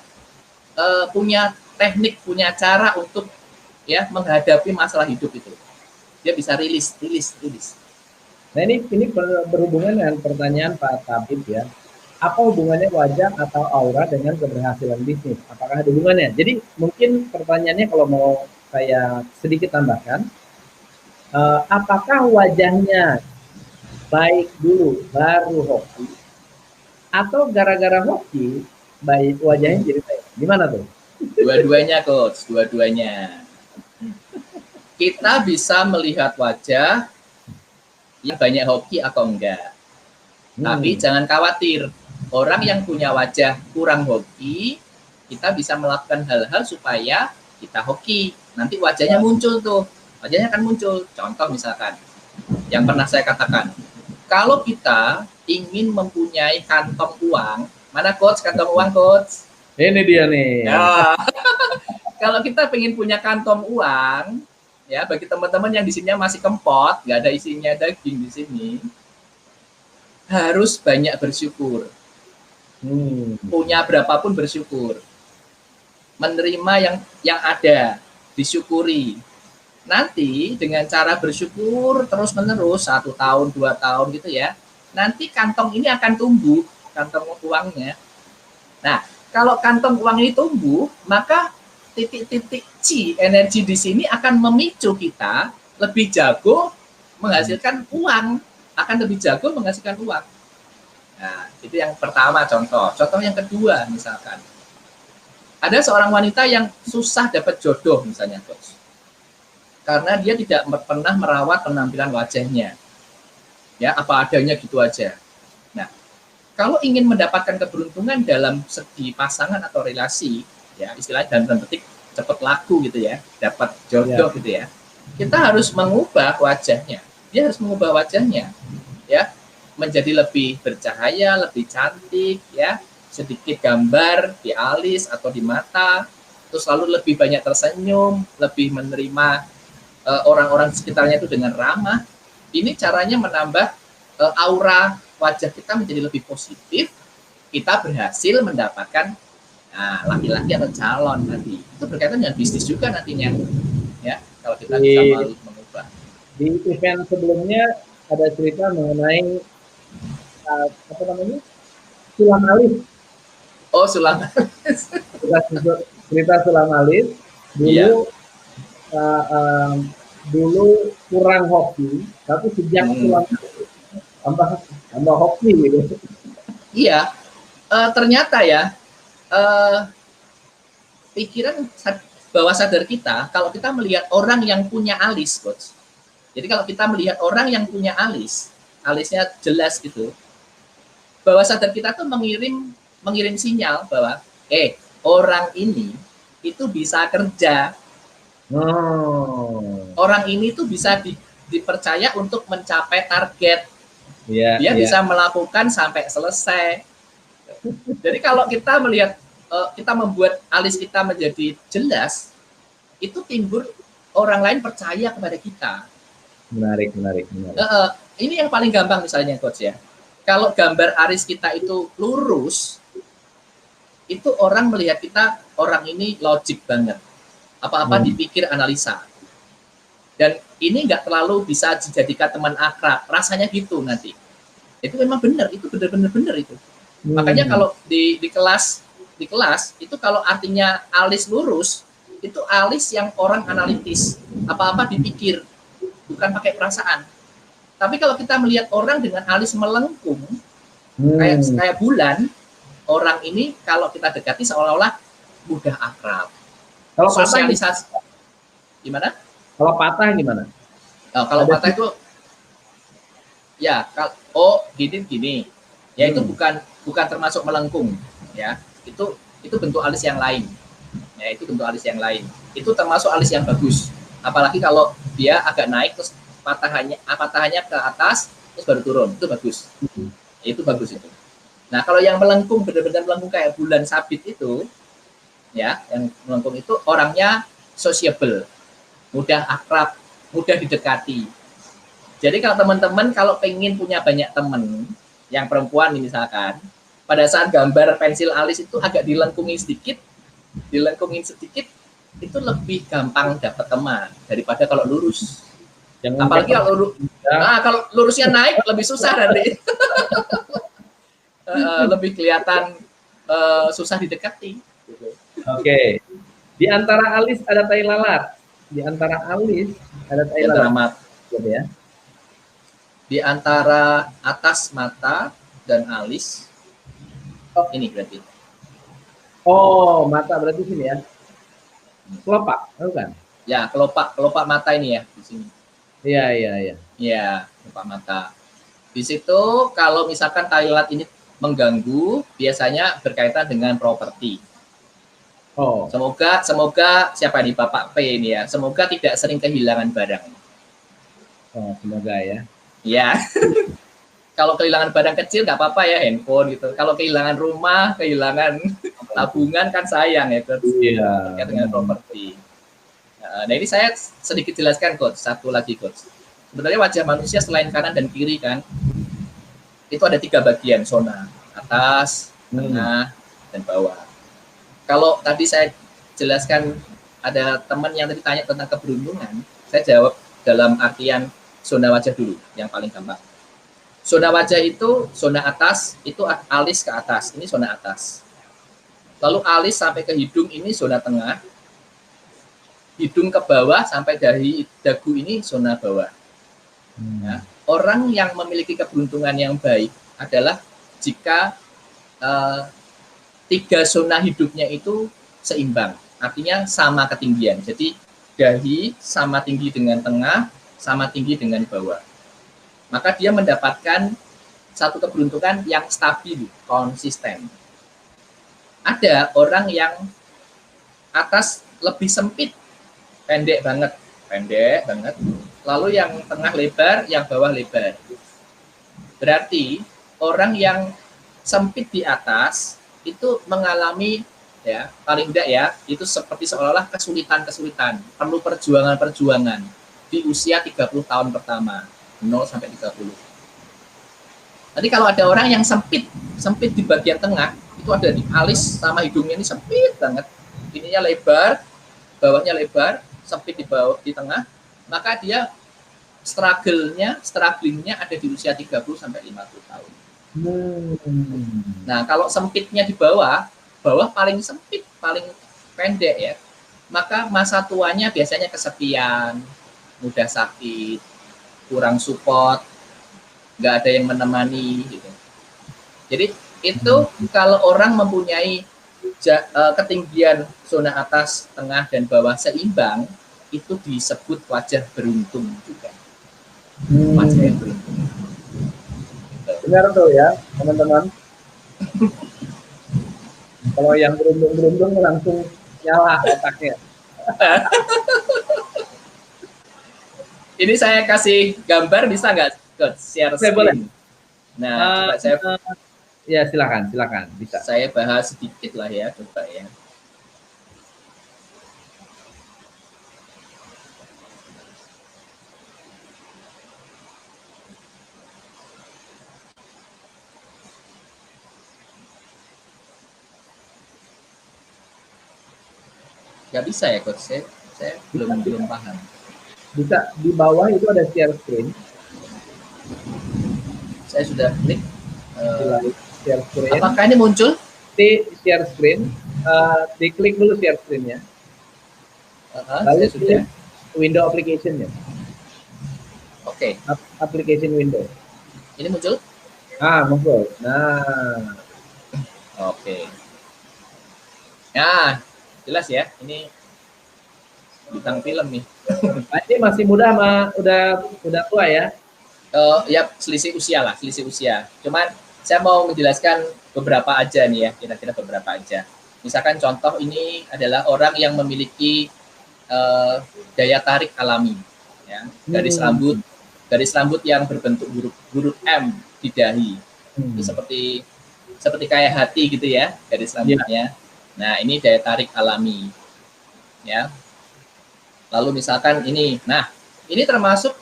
punya teknik, punya cara untuk ya menghadapi masalah hidup itu. Dia bisa rilis. Nah ini berhubungan dengan pertanyaan Pak Tabib ya. Apa hubungannya wajah atau aura dengan keberhasilan bisnis? Apakah ada hubungannya? Jadi mungkin pertanyaannya kalau mau saya sedikit tambahkan, apakah wajahnya baik dulu baru hoki, atau gara-gara hoki baik wajahnya jadi baik? Gimana tuh? Dua-duanya coach, dua-duanya. Kita bisa melihat wajah yang banyak hoki atau enggak. Tapi jangan khawatir, orang yang punya wajah kurang hoki, kita bisa melakukan hal-hal supaya kita hoki. Nanti wajahnya muncul tuh, wajahnya akan muncul. Contoh misalkan, yang pernah saya katakan, kalau kita ingin mempunyai kantong uang, mana coach kantong uang coach? Ini dia nih. Ya. Kalau kita pengen punya kantong uang, ya bagi teman-teman yang di sini masih kempot, nggak ada isinya daging di sini, harus banyak bersyukur. Punya berapapun bersyukur. Menerima yang ada, disyukuri. Nanti dengan cara bersyukur terus-menerus 1 tahun, 2 tahun gitu ya, nanti kantong ini akan tumbuh, kantong uangnya. Nah, kalau kantong uang ini tumbuh, maka titik-titik C energi di sini akan memicu kita lebih jago menghasilkan uang, akan lebih jago menghasilkan uang. Nah, itu yang pertama contoh. Contoh yang kedua misalkan, ada seorang wanita yang susah dapat jodoh misalnya, Coach. Karena dia tidak pernah merawat penampilan wajahnya. Ya, apa adanya gitu aja. Nah, kalau ingin mendapatkan keberuntungan dalam segi pasangan atau relasi, ya istilahnya dalam tanda petik cepat laku gitu ya, dapat jodoh gitu ya. Kita harus mengubah wajahnya. Dia harus mengubah wajahnya, ya, menjadi lebih bercahaya, lebih cantik, ya, sedikit gambar di alis atau di mata, terus lalu lebih banyak tersenyum, lebih menerima orang-orang sekitarnya itu dengan ramah. Ini caranya menambah aura wajah kita menjadi lebih positif. Kita berhasil mendapatkan laki-laki atau calon nanti. Itu berkaitan dengan bisnis juga nantinya, ya, kalau kita bisa mengubah. Di event sebelumnya ada cerita mengenai apa namanya, sulam alis. Oh, sulam alis. Cerita sulam alis dulu. Dulu kurang hoki, tapi sejak sulam tambah hoki gitu. Iya, ternyata ya pikiran bawah sadar kita, kalau kita melihat orang yang punya alis, Coach. Jadi kalau kita melihat orang yang punya alisnya jelas gitu, bawah sadar kita tuh mengirim sinyal bahwa orang ini itu bisa kerja. Orang ini tuh bisa dipercaya untuk mencapai target. Dia bisa melakukan sampai selesai. Jadi kalau kita melihat, kita membuat alis kita menjadi jelas, itu timbul orang lain percaya kepada kita. Menarik. Ini yang paling gampang misalnya, Coach ya. Kalau gambar alis kita itu lurus, itu orang melihat kita, orang ini logik banget. Apa-apa dipikir analisa. Dan ini nggak terlalu bisa dijadikan teman akrab. Rasanya gitu nanti. Itu memang benar, itu benar itu. Makanya kalau di kelas itu kalau artinya alis lurus, itu alis yang orang analitis. Apa-apa dipikir, bukan pakai perasaan. Tapi kalau kita melihat orang dengan alis melengkung, kayak bulan, orang ini kalau kita dekati seolah-olah mudah akrab. Kalau sosialisasi gimana? Kalau patah gimana? Kalau patah itu ya gini. Ya itu bukan termasuk melengkung, ya. Itu bentuk alis yang lain. Ya, itu bentuk alis yang lain. Itu termasuk alis yang bagus. Apalagi kalau dia agak naik terus patahannya ke atas terus baru turun, itu bagus. Itu bagus itu. Nah, kalau yang melengkung benar-benar melengkung kayak bulan sabit itu, ya, yang melengkung itu orangnya sociable, mudah akrab, mudah didekati. Jadi kalau teman-teman kalau pengen punya banyak teman yang perempuan misalkan, pada saat gambar pensil alis itu agak dilengkungin sedikit, itu lebih gampang dapat teman daripada kalau lurus. Apalagi kalau lurusnya naik lebih susah nanti. Lebih kelihatan susah didekati. Oke. Di antara alis ada tai lalat. Di antara alis ada tai lalat. Ya. Di antara atas mata dan alis. Ini berarti. Mata berarti sini ya. Kelopak, bukan? Ya, kelopak mata ini ya di sini. Iya. Iya, kelopak mata. Di situ kalau misalkan tai lalat ini mengganggu, biasanya berkaitan dengan properti. Semoga siapa nih Bapak P ini ya, semoga tidak sering kehilangan barang. Semoga ya. Ya. Kalau kehilangan barang kecil nggak apa-apa ya, handphone gitu. Kalau kehilangan rumah, kehilangan tabungan kan sayang ya, Coach. Iya. Terkait dengan properti. Nah ini saya sedikit jelaskan, Coach. Satu lagi, Coach. Sebenarnya wajah manusia selain kanan dan kiri kan, itu ada 3 bagian, zona atas, tengah, dan bawah. Kalau tadi saya jelaskan ada teman yang tadi tanya tentang keberuntungan, saya jawab dalam artian zona wajah dulu, yang paling gampang. Zona wajah itu, zona atas, itu alis ke atas, ini zona atas. Lalu alis sampai ke hidung, ini zona tengah. Hidung ke bawah sampai dari dagu, ini zona bawah. Nah, orang yang memiliki keberuntungan yang baik adalah jika tiga zona hidupnya itu seimbang, artinya sama ketinggian. Jadi dahi sama tinggi dengan tengah, sama tinggi dengan bawah. Maka dia mendapatkan satu keberuntungan yang stabil, konsisten. Ada orang yang atas lebih sempit, pendek banget. Lalu yang tengah lebar, yang bawah lebar. Berarti orang yang sempit di atas itu mengalami, ya paling tidak ya, itu seperti seolah-olah kesulitan, perlu perjuangan di usia 30 tahun pertama, 0 sampai 30. Tadi kalau ada orang yang sempit di bagian tengah, itu ada di alis sama hidungnya ini sempit banget, ininya lebar, bawahnya lebar, sempit di bawah, di tengah, maka dia strugglingnya ada di usia 30 sampai 50 tahun. Nah, kalau sempitnya di bawah paling sempit, paling pendek ya, maka masa tuanya biasanya kesepian, mudah sakit, kurang support, nggak ada yang menemani gitu. Jadi itu kalau orang mempunyai ketinggian zona atas, tengah, dan bawah seimbang, itu disebut wajah beruntung juga. Wajah yang beruntung. Benar tuh ya, teman-teman. Kalau yang beruntung langsung nyala otaknya. Ini saya kasih gambar, bisa nggak share screen? Boleh. Nah, coba saya ya silakan, bisa. Saya bahas sedikit lah ya, coba ya. Nggak bisa ya, Coach? Saya belum paham. Bisa, di bawah itu ada share screen. Saya sudah klik. Share screen. Apakah ini muncul? Di share screen, diklik dulu share screen-nya. Lalu sudah window application-nya. Oke. Application window. Ini muncul? Muncul. Nah. Oke. Nah, jelas ya, ini bintang film nih. Ini masih muda sama udah tua ya? Ya selisih usia. Cuman saya mau menjelaskan beberapa aja nih ya, kira-kira beberapa aja. Misalkan contoh ini adalah orang yang memiliki daya tarik alami, ya, garis rambut yang berbentuk huruf M di dahi. Itu seperti kayak hati gitu ya, garis rambutnya. Nah, ini daya tarik alami, ya. Lalu misalkan ini, nah ini termasuk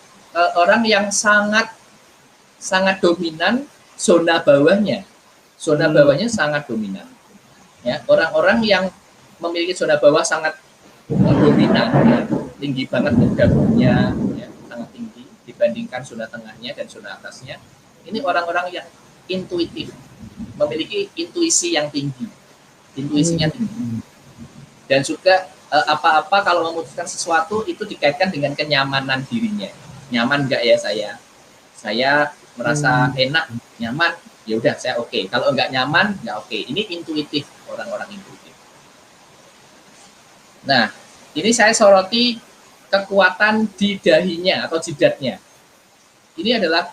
orang yang sangat dominan zona bawahnya. Zona bawahnya sangat dominan. Ya, orang-orang yang memiliki zona bawah sangat dominan, ya, tinggi banget gabungnya, ya, sangat tinggi dibandingkan zona tengahnya dan zona atasnya. Ini orang-orang yang intuitif, memiliki intuisi yang tinggi. Intuisinya tinggi. Dan juga apa-apa kalau memutuskan sesuatu itu dikaitkan dengan kenyamanan dirinya. Nyaman nggak ya saya merasa enak, nyaman, ya udah saya oke. Kalau nggak nyaman, nggak oke. Ini intuitif, orang-orang intuitif. Nah, ini saya soroti kekuatan di dahinya atau jidatnya. Ini adalah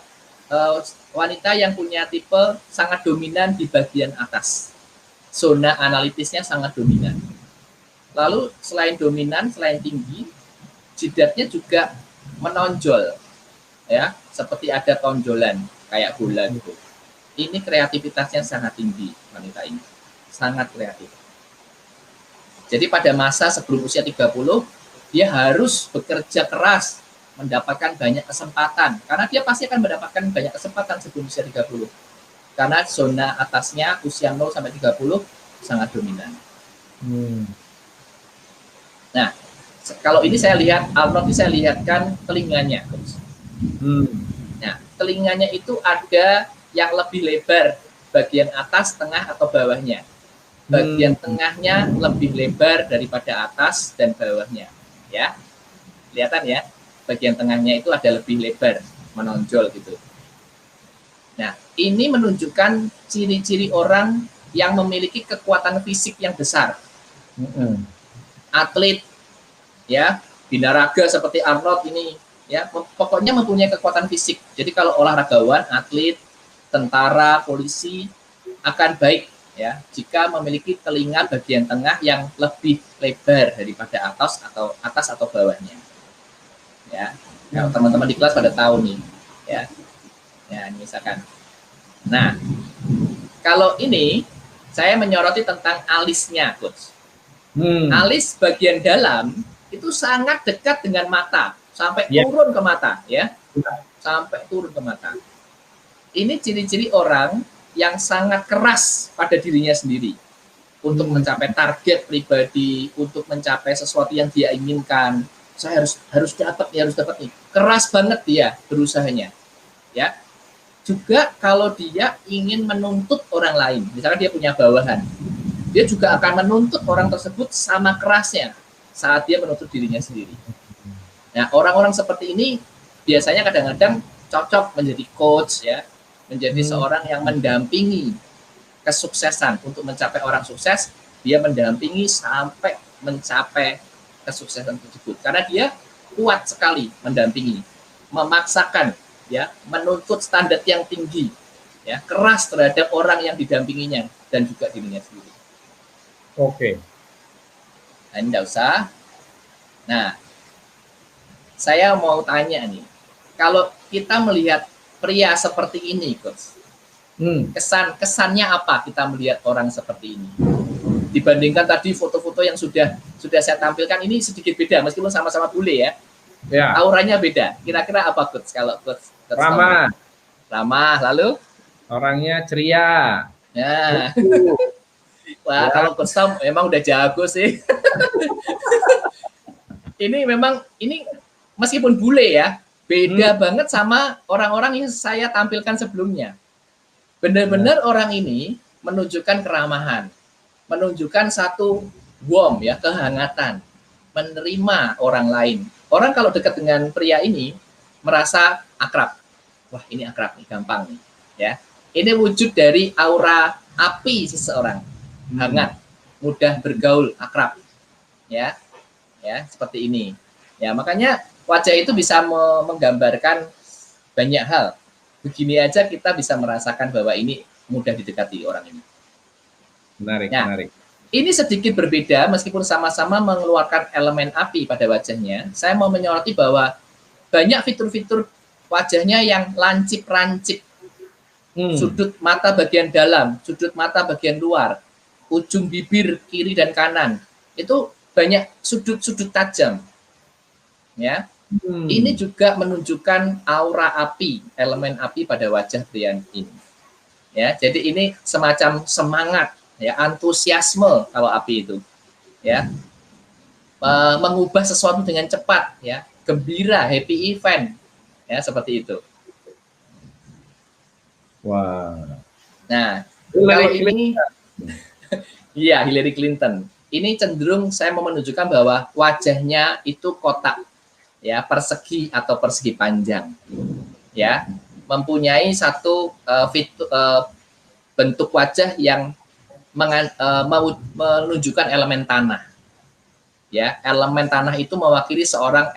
wanita yang punya tipe sangat dominan di bagian atas. Zona analitisnya sangat dominan. Lalu selain dominan, selain tinggi, jidatnya juga menonjol, ya, seperti ada tonjolan kayak bola gitu. Ini kreativitasnya sangat tinggi wanita ini, sangat kreatif. Jadi pada masa sebelum usia 30, dia harus bekerja keras, mendapatkan banyak kesempatan, karena dia pasti akan mendapatkan banyak kesempatan sebelum usia 30. Karena zona atasnya usia 0 sampai 30 sangat dominan. Nah, kalau ini saya lihat, Arnold ini saya lihatkan telinganya. Nah, telinganya itu ada yang lebih lebar, bagian atas, tengah, atau bawahnya. Bagian tengahnya lebih lebar daripada atas dan bawahnya. Ya, kelihatan ya, bagian tengahnya itu ada lebih lebar, menonjol gitu. Nah, ini menunjukkan ciri-ciri orang yang memiliki kekuatan fisik yang besar. Atlet, ya, binaraga seperti Arnold ini, ya, pokoknya mempunyai kekuatan fisik. Jadi kalau olahragawan, atlet, tentara, polisi akan baik, ya, jika memiliki telinga bagian tengah yang lebih lebar daripada atas atau bawahnya. Ya, kalau teman-teman di kelas pada tahu nih, ya. Ya, ini misalkan. Nah, kalau ini saya menyoroti tentang alisnya, Coach. Alis bagian dalam itu sangat dekat dengan mata, sampai turun ke mata, ya. Sampai turun ke mata. Ini ciri-ciri orang yang sangat keras pada dirinya sendiri untuk mencapai target pribadi, untuk mencapai sesuatu yang dia inginkan. Saya harus dapat nih. Keras banget dia berusahanya, ya. Juga kalau dia ingin menuntut orang lain, misalkan dia punya bawahan, dia juga akan menuntut orang tersebut sama kerasnya saat dia menuntut dirinya sendiri. Nah, orang-orang seperti ini biasanya kadang-kadang cocok menjadi coach, ya, menjadi seorang yang mendampingi kesuksesan. Untuk mencapai orang sukses, dia mendampingi sampai mencapai kesuksesan tersebut, karena dia kuat sekali mendampingi, memaksakan, ya, menuntut standar yang tinggi, ya, keras terhadap orang yang didampinginya dan juga dirinya sendiri. Oke. Nah, ini enggak usah. Nah, saya mau tanya nih, kalau kita melihat pria seperti ini, Coach, kesannya apa kita melihat orang seperti ini? Dibandingkan tadi foto-foto yang sudah saya tampilkan, ini sedikit beda, meskipun sama-sama bule, ya. Ya. Auranya beda. Kira-kira apa, Coach? Kalau Coach ramah. Ramah, lalu? Orangnya ceria. Ya. Wah, ya. Kalau Coach Tom memang udah jago sih. Ini meskipun bule, ya, beda banget sama orang-orang yang saya tampilkan sebelumnya. Benar-benar orang ini menunjukkan keramahan, menunjukkan satu warm, ya, kehangatan, menerima orang lain. Orang kalau dekat dengan pria ini merasa akrab. Wah, ini akrab nih, gampang nih, ya. Ini wujud dari aura api seseorang, hangat, mudah bergaul, akrab, ya, seperti ini. Ya, makanya wajah itu bisa menggambarkan banyak hal. Begini aja kita bisa merasakan bahwa ini mudah didekati orang ini. Menarik. Ini sedikit berbeda, meskipun sama-sama mengeluarkan elemen api pada wajahnya. Saya mau menyoroti bahwa banyak fitur-fitur wajahnya yang lancip-rancip. Sudut mata bagian dalam, sudut mata bagian luar, ujung bibir kiri dan kanan, itu banyak sudut-sudut tajam. Ya. Ini juga menunjukkan aura api, elemen api pada wajah pria ini. Ya, jadi ini semacam semangat, ya, antusiasme kalau api itu, ya, mengubah sesuatu dengan cepat, ya, gembira, happy event, ya, seperti itu. Wah. Nah, kalau ini, iya, Hillary Clinton. Ini cenderung saya mau menunjukkan bahwa wajahnya itu kotak, ya, persegi atau persegi panjang, ya, mempunyai satu bentuk wajah yang menunjukkan elemen tanah, ya. Elemen tanah itu mewakili seorang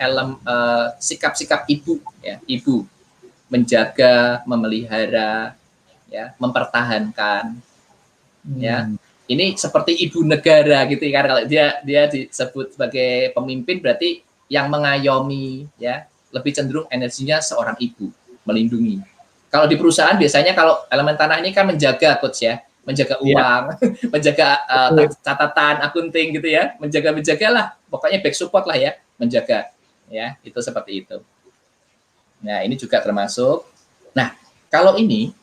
sikap-sikap ibu, ya, ibu menjaga, memelihara, ya, mempertahankan, ya. Ini seperti ibu negara gitu kan, kalau dia disebut sebagai pemimpin berarti yang mengayomi, ya, lebih cenderung energinya seorang ibu, melindungi. Kalau di perusahaan biasanya kalau elemen tanah ini kan menjaga, Coach, ya, menjaga uang, menjaga catatan, akunting gitu, ya, menjagalah, pokoknya back support lah, ya, menjaga, ya, itu seperti itu. Nah, ini juga termasuk. Nah, kalau ini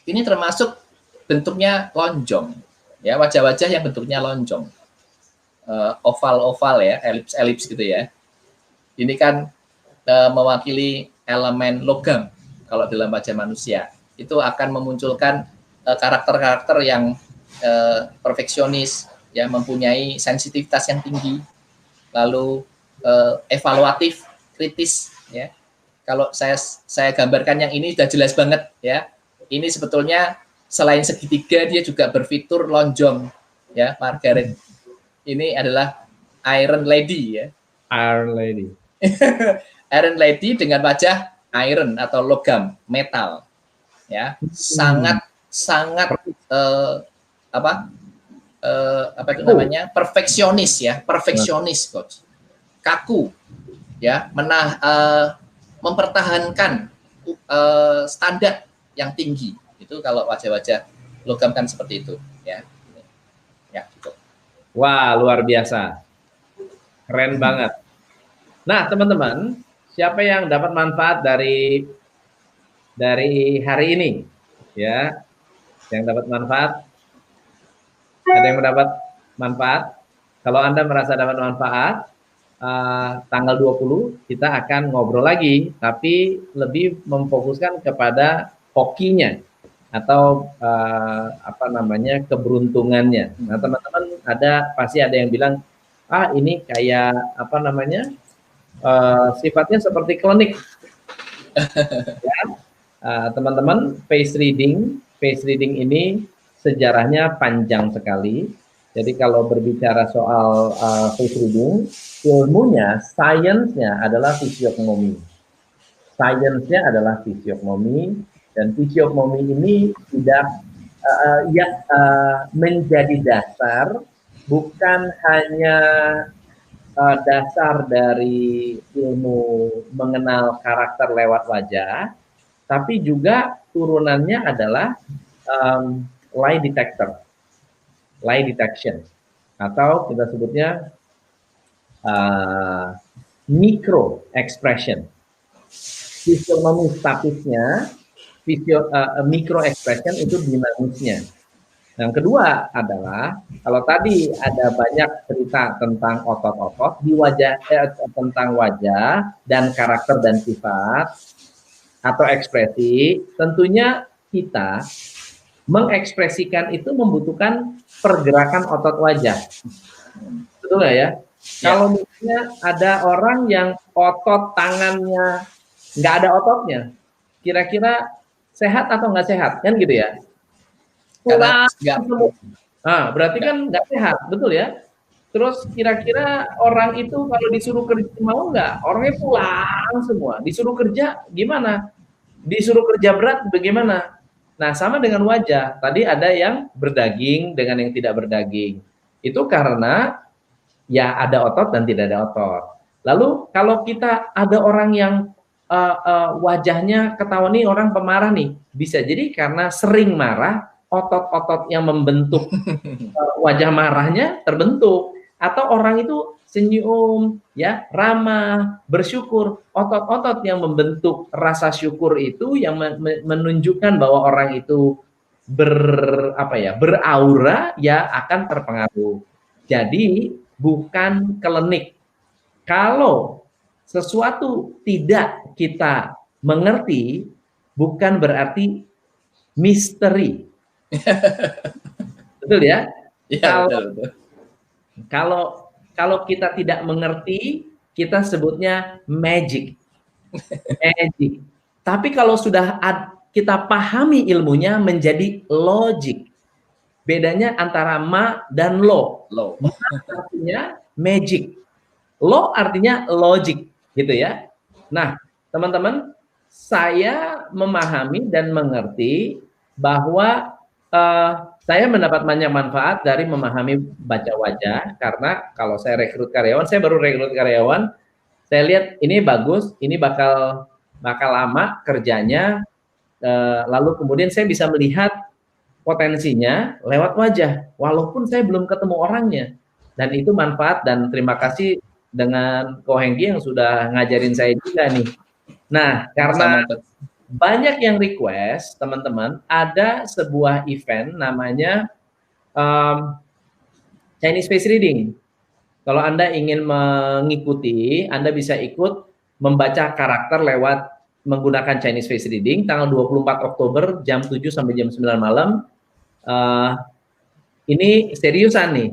termasuk bentuknya lonjong, ya, wajah-wajah yang bentuknya lonjong, oval-oval, ya, elips-elips gitu, ya. Ini kan mewakili elemen logam. Kalau dalam wajah manusia itu akan memunculkan karakter-karakter yang perfeksionis, ya, mempunyai sensitivitas yang tinggi, lalu evaluatif, kritis, ya. Kalau saya gambarkan yang ini sudah jelas banget, ya, ini sebetulnya selain segitiga dia juga berfitur lonjong ya, Margaret. Ini adalah Iron Lady ya. Iron Lady. Iron Lady dengan wajah iron atau logam, metal. Ya, sangat apa itu namanya? Perfeksionis ya, perfeksionis coach. Kaku ya, mempertahankan standar yang tinggi. Itu kalau wajah-wajah logam kan seperti itu ya. Ya, gitu. Wah, luar biasa. Keren banget. Nah, teman-teman, siapa yang dapat manfaat dari hari ini? Ya, yang dapat manfaat? Ada yang mendapat manfaat? Kalau Anda merasa dapat manfaat, tanggal 20 kita akan ngobrol lagi, tapi lebih memfokuskan kepada hokinya atau apa namanya, keberuntungannya. Nah, teman-teman pasti ada yang bilang, ini kayak apa namanya, sifatnya seperti klinik. Ya, teman-teman, face reading ini sejarahnya panjang sekali. Jadi kalau berbicara soal face reading, ilmunya, sainsnya adalah fisiognomi. Sainsnya adalah fisiognomi, dan fisiognomi ini tidak menjadi dasar, bukan hanya dasar dari ilmu mengenal karakter lewat wajah, tapi juga turunannya adalah lie detection, atau kita sebutnya micro expression. Fisiognomi statisnya, micro expression itu dinamisnya. Yang kedua adalah, kalau tadi ada banyak cerita tentang otot-otot di wajah, tentang wajah dan karakter dan sifat atau ekspresi, tentunya kita mengekspresikan itu membutuhkan pergerakan otot wajah. Betul nggak ya? Kalau misalnya ada orang yang otot tangannya nggak ada ototnya, kira-kira sehat atau nggak sehat? Kan gitu ya? Berarti kan nggak sehat, betul ya? Terus kira-kira orang itu kalau disuruh kerja mau nggak? Orangnya pulang semua. Disuruh kerja gimana? Disuruh kerja berat bagaimana? Nah, sama dengan wajah. Tadi ada yang berdaging dengan yang tidak berdaging. Itu karena ya ada otot dan tidak ada otot. Lalu kalau kita ada orang yang wajahnya ketahuan nih orang pemarah nih, bisa jadi karena sering marah, otot-otot yang membentuk wajah marahnya terbentuk, atau orang itu senyum, ya, ramah, bersyukur, otot-otot yang membentuk rasa syukur itu yang menunjukkan bahwa orang itu beraura, ya akan terpengaruh. Jadi bukan klinik. Kalau sesuatu tidak kita mengerti, bukan berarti misteri. Betul ya? Ya, kalau kita tidak mengerti, kita sebutnya magic. Magic. Tapi kalau sudah kita pahami ilmunya, menjadi logic. Bedanya antara ma dan lo. Ma artinya magic. Lo artinya logic, gitu ya. Nah, teman-teman, saya memahami dan mengerti bahwa saya mendapat banyak manfaat dari memahami baca wajah, karena kalau saya rekrut karyawan, saya baru rekrut karyawan, saya lihat ini bagus, ini bakal lama kerjanya, lalu kemudian saya bisa melihat potensinya lewat wajah, walaupun saya belum ketemu orangnya. Dan itu manfaat, dan terima kasih dengan Ko Hengki yang sudah ngajarin saya juga nih. Nah, karena banyak yang request, teman-teman, ada sebuah event namanya Chinese Face Reading. Kalau Anda ingin mengikuti, Anda bisa ikut membaca karakter lewat menggunakan Chinese Face Reading tanggal 24 Oktober jam 7 sampai jam 9 malam. Ini seriusan nih.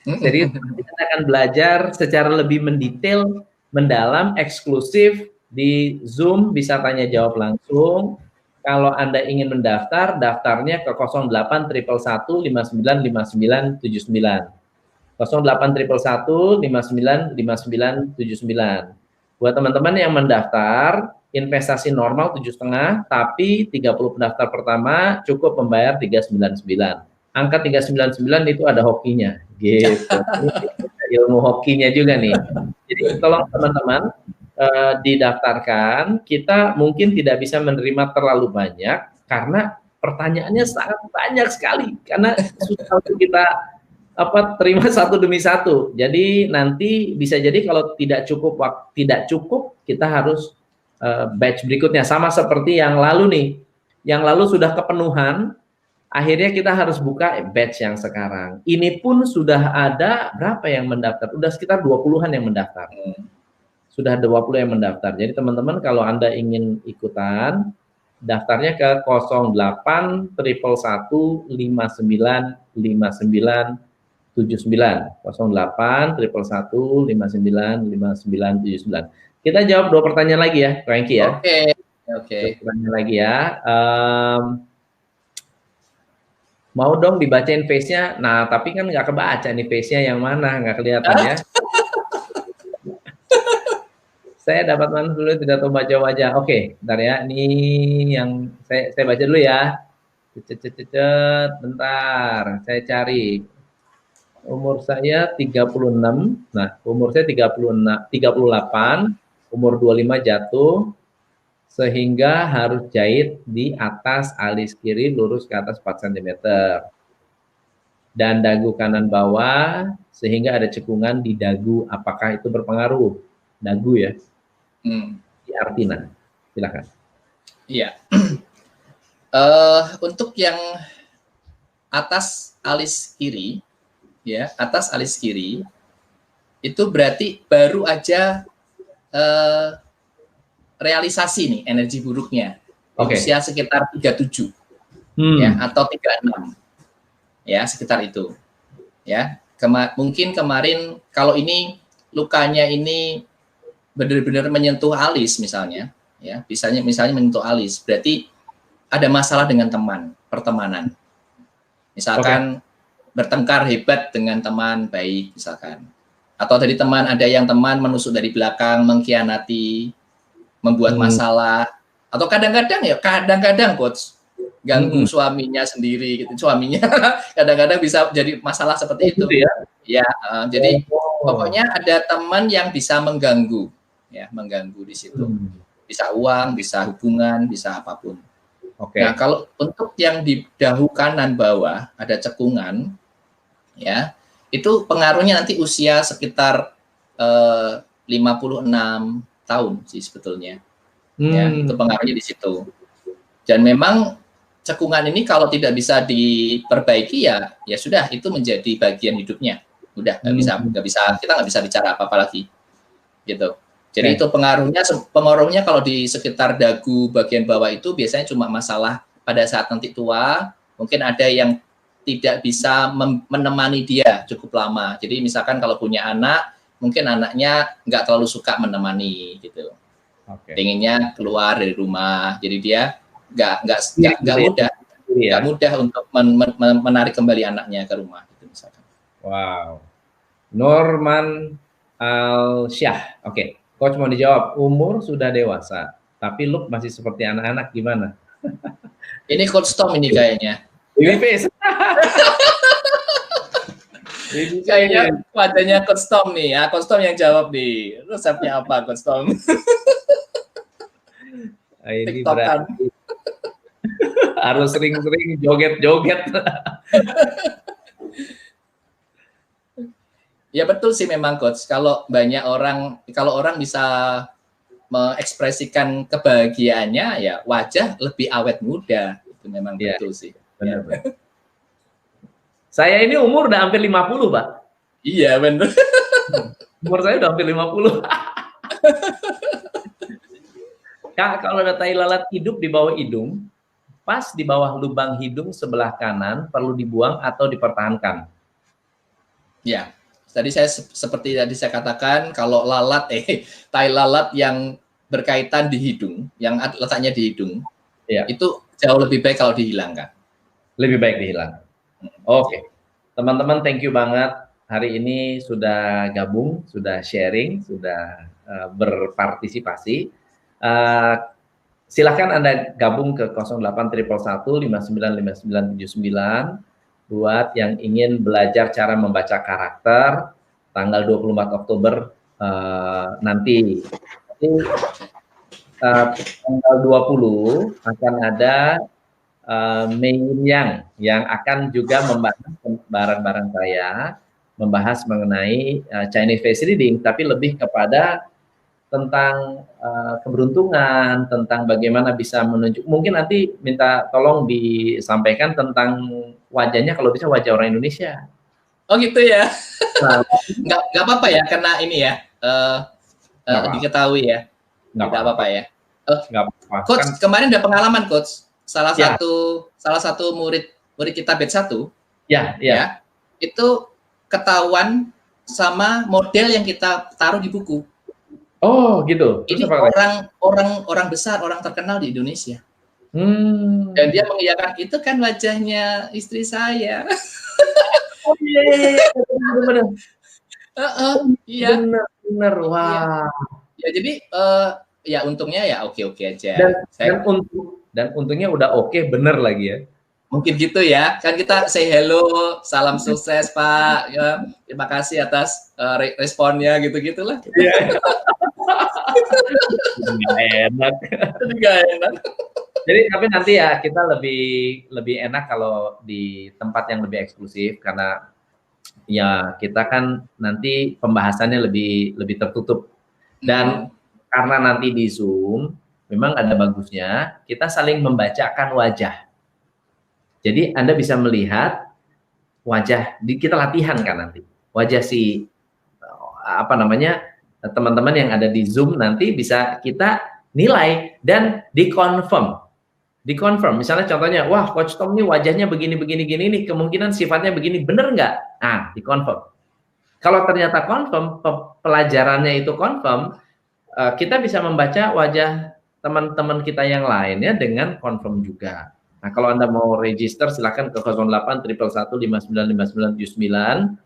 Serius, kita akan belajar secara lebih mendetail, mendalam, eksklusif di Zoom, bisa tanya jawab langsung. kalau Anda ingin mendaftar, daftarnya ke 08 111 59 59 79. 08 111 59 59 79. Buat teman-teman yang mendaftar, investasi normal 7,5, tapi 30 pendaftar pertama cukup membayar 399. Angka 399 itu ada hokinya, gitu. Ini ilmu hokinya juga nih. Jadi tolong teman-teman didaftarkan. Kita mungkin tidak bisa menerima terlalu banyak karena pertanyaannya sangat banyak sekali. Karena susah untuk kita terima satu demi satu. Jadi nanti bisa jadi kalau tidak cukup kita harus batch berikutnya, sama seperti yang lalu nih. Yang lalu sudah kepenuhan, akhirnya kita harus buka batch yang sekarang. Ini pun sudah ada berapa yang mendaftar? Udah sekitar 20-an yang mendaftar. Sudah 20 yang mendaftar. Jadi teman-teman kalau Anda ingin ikutan, daftarnya ke 08 111 59 59 79, 08 111 59 59 79. Kita jawab 2 pertanyaan lagi ya, Franky ya. Oke. Pertanyaan lagi ya. Mau dong dibacain face-nya. Nah, tapi kan nggak kebaca nih face-nya yang mana, nggak kelihatan ya. Saya dapat mana dulu, tidak tahu baca wajah. Oke, bentar ya. Ini yang saya baca dulu ya. Bentar, saya cari. Umur saya 36. Nah, umur saya 36, 38, umur 25 jatuh, sehingga harus jahit di atas alis kiri lurus ke atas 4 cm. Dan dagu kanan bawah, sehingga ada cekungan di dagu. Apakah itu berpengaruh? Dagu ya. Di Artina. Silakan. Iya. Untuk yang atas alis kiri, ya, atas alis kiri, itu berarti baru aja realisasi nih energi buruknya. Usia sekitar 37, ya, atau 36, ya, sekitar itu. Ya, mungkin kemarin kalau ini lukanya ini benar-benar menyentuh alis misalnya, ya, misalnya menyentuh alis, berarti ada masalah dengan pertemanan. Misalkan bertengkar hebat dengan teman baik misalkan. Atau dari teman, ada yang teman menusuk dari belakang, mengkhianati, membuat masalah. Atau kadang-kadang coach ganggu suaminya sendiri gitu. Suaminya kadang-kadang bisa jadi masalah seperti itu. Ya, jadi pokoknya ada teman yang bisa mengganggu, ya, mengganggu di situ. Bisa uang, bisa hubungan, bisa apapun. Nah, kalau untuk yang di dagu kanan bawah ada cekungan, ya, itu pengaruhnya nanti usia sekitar 56 tahun sih sebetulnya. Ya, itu pengaruhnya di situ. Dan memang cekungan ini kalau tidak bisa diperbaiki ya sudah, itu menjadi bagian hidupnya. Udah nggak bisa kita nggak bisa bicara apa-apa lagi. Gitu. Jadi itu pengaruhnya kalau di sekitar dagu bagian bawah itu biasanya cuma masalah pada saat nanti tua, mungkin ada yang tidak bisa menemani dia cukup lama. Jadi misalkan kalau punya anak, mungkin anaknya nggak terlalu suka menemani gitu. Pengennya keluar dari rumah, jadi dia nggak mudah untuk menarik kembali anaknya ke rumah gitu misalkan. Wow. Norman Al-Syah. Oke. Coach mau dijawab, umur sudah dewasa, tapi look masih seperti anak-anak, gimana? Ini Coach Tom ini kayaknya. Ini face. Kayaknya wajahnya Coach Tom nih. Ya, Coach Tom yang jawab nih. Resepnya apa, Coach Tom? Ini berarti harus sering-sering joget-joget. Ya betul sih memang Coach, kalau orang bisa mengekspresikan kebahagiaannya, ya wajah lebih awet muda, itu memang betul sih. Benar. Ya. Saya ini umur udah hampir 50, Pak. Iya, benar. Umur saya udah hampir 50. Kak, kalau ada tai lalat hidup di bawah hidung, pas di bawah lubang hidung sebelah kanan, perlu dibuang atau dipertahankan? Ya. Tadi seperti tadi saya katakan, kalau tai lalat yang berkaitan di hidung, yang letaknya di hidung, Ya. Itu jauh lebih baik kalau dihilangkan. Lebih baik dihilangkan. Oke. Teman-teman, thank you banget. Hari ini sudah gabung, sudah sharing, sudah berpartisipasi. Silakan Anda gabung ke 081115959979 buat yang ingin belajar cara membaca karakter tanggal 24 Oktober nanti. Tanggal 20 akan ada Mei yang akan juga membahas barang-barang saya, membahas mengenai Chinese face reading, tapi lebih kepada tentang keberuntungan, tentang bagaimana bisa menunjuk. Mungkin nanti minta tolong disampaikan tentang wajahnya, kalau bisa wajah orang Indonesia. Oh gitu ya. Nah, nggak apa-apa ya, karena ini ya diketahui ya. Nggak apa-apa ya. Coach, kan, kemarin ada pengalaman Coach. Salah satu murid kita batch 1. Ya. Itu ketahuan sama model yang kita taruh di buku. Oh gitu. Ini orang besar, orang terkenal di Indonesia. Dan dia mengiyakan, itu kan wajahnya istri saya. Oh iya, iya. Bener, wah. Ya jadi ya untungnya ya oke aja. Dan untungnya udah oke, bener lagi ya. Mungkin gitu ya, kan kita say hello, salam sukses Pak, ya, terima kasih atas responnya gitu-gitulah. Iya. Nggak enak. Jadi tapi nanti ya kita lebih enak kalau di tempat yang lebih eksklusif, karena ya kita kan nanti pembahasannya lebih tertutup, dan karena nanti di Zoom memang ada bagusnya kita saling membacakan wajah. Jadi Anda bisa melihat wajah, kita latihan kan nanti wajah si teman-teman yang ada di Zoom, nanti bisa kita nilai dan dikonfirm. Misalnya contohnya, wah Coach Tom ini wajahnya begini nih, kemungkinan sifatnya begini, bener nggak? Nah, dikonfirm. Kalau ternyata confirm, pelajarannya itu confirm, kita bisa membaca wajah teman-teman kita yang lainnya dengan confirm juga. Nah, kalau Anda mau register, silakan ke 0811159599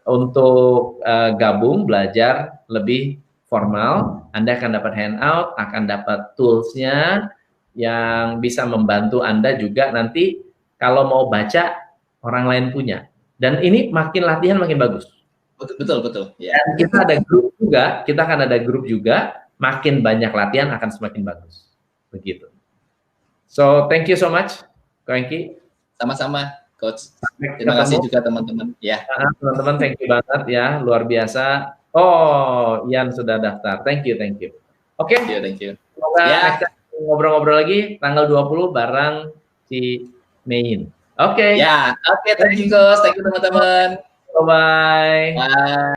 untuk gabung, belajar lebih formal. Anda akan dapat handout, akan dapat tools-nya yang bisa membantu Anda juga nanti kalau mau baca orang lain punya. Dan ini makin latihan makin bagus. Betul. Ya. Dan kita akan ada grup juga, makin banyak latihan akan semakin bagus. Begitu. So, thank you so much, Ko Hengki. Sama-sama, Coach. Terima kasih juga teman-teman. Ya. Teman-teman, thank you banget ya, luar biasa. Oh, Ian sudah daftar. Thank you. Oke. Thank you. Semoga next time ngobrol-ngobrol lagi tanggal 20 bareng si Mein. Oke. Ya, oke, thank you Coach. Thank you teman-teman. Bye-bye. Bye.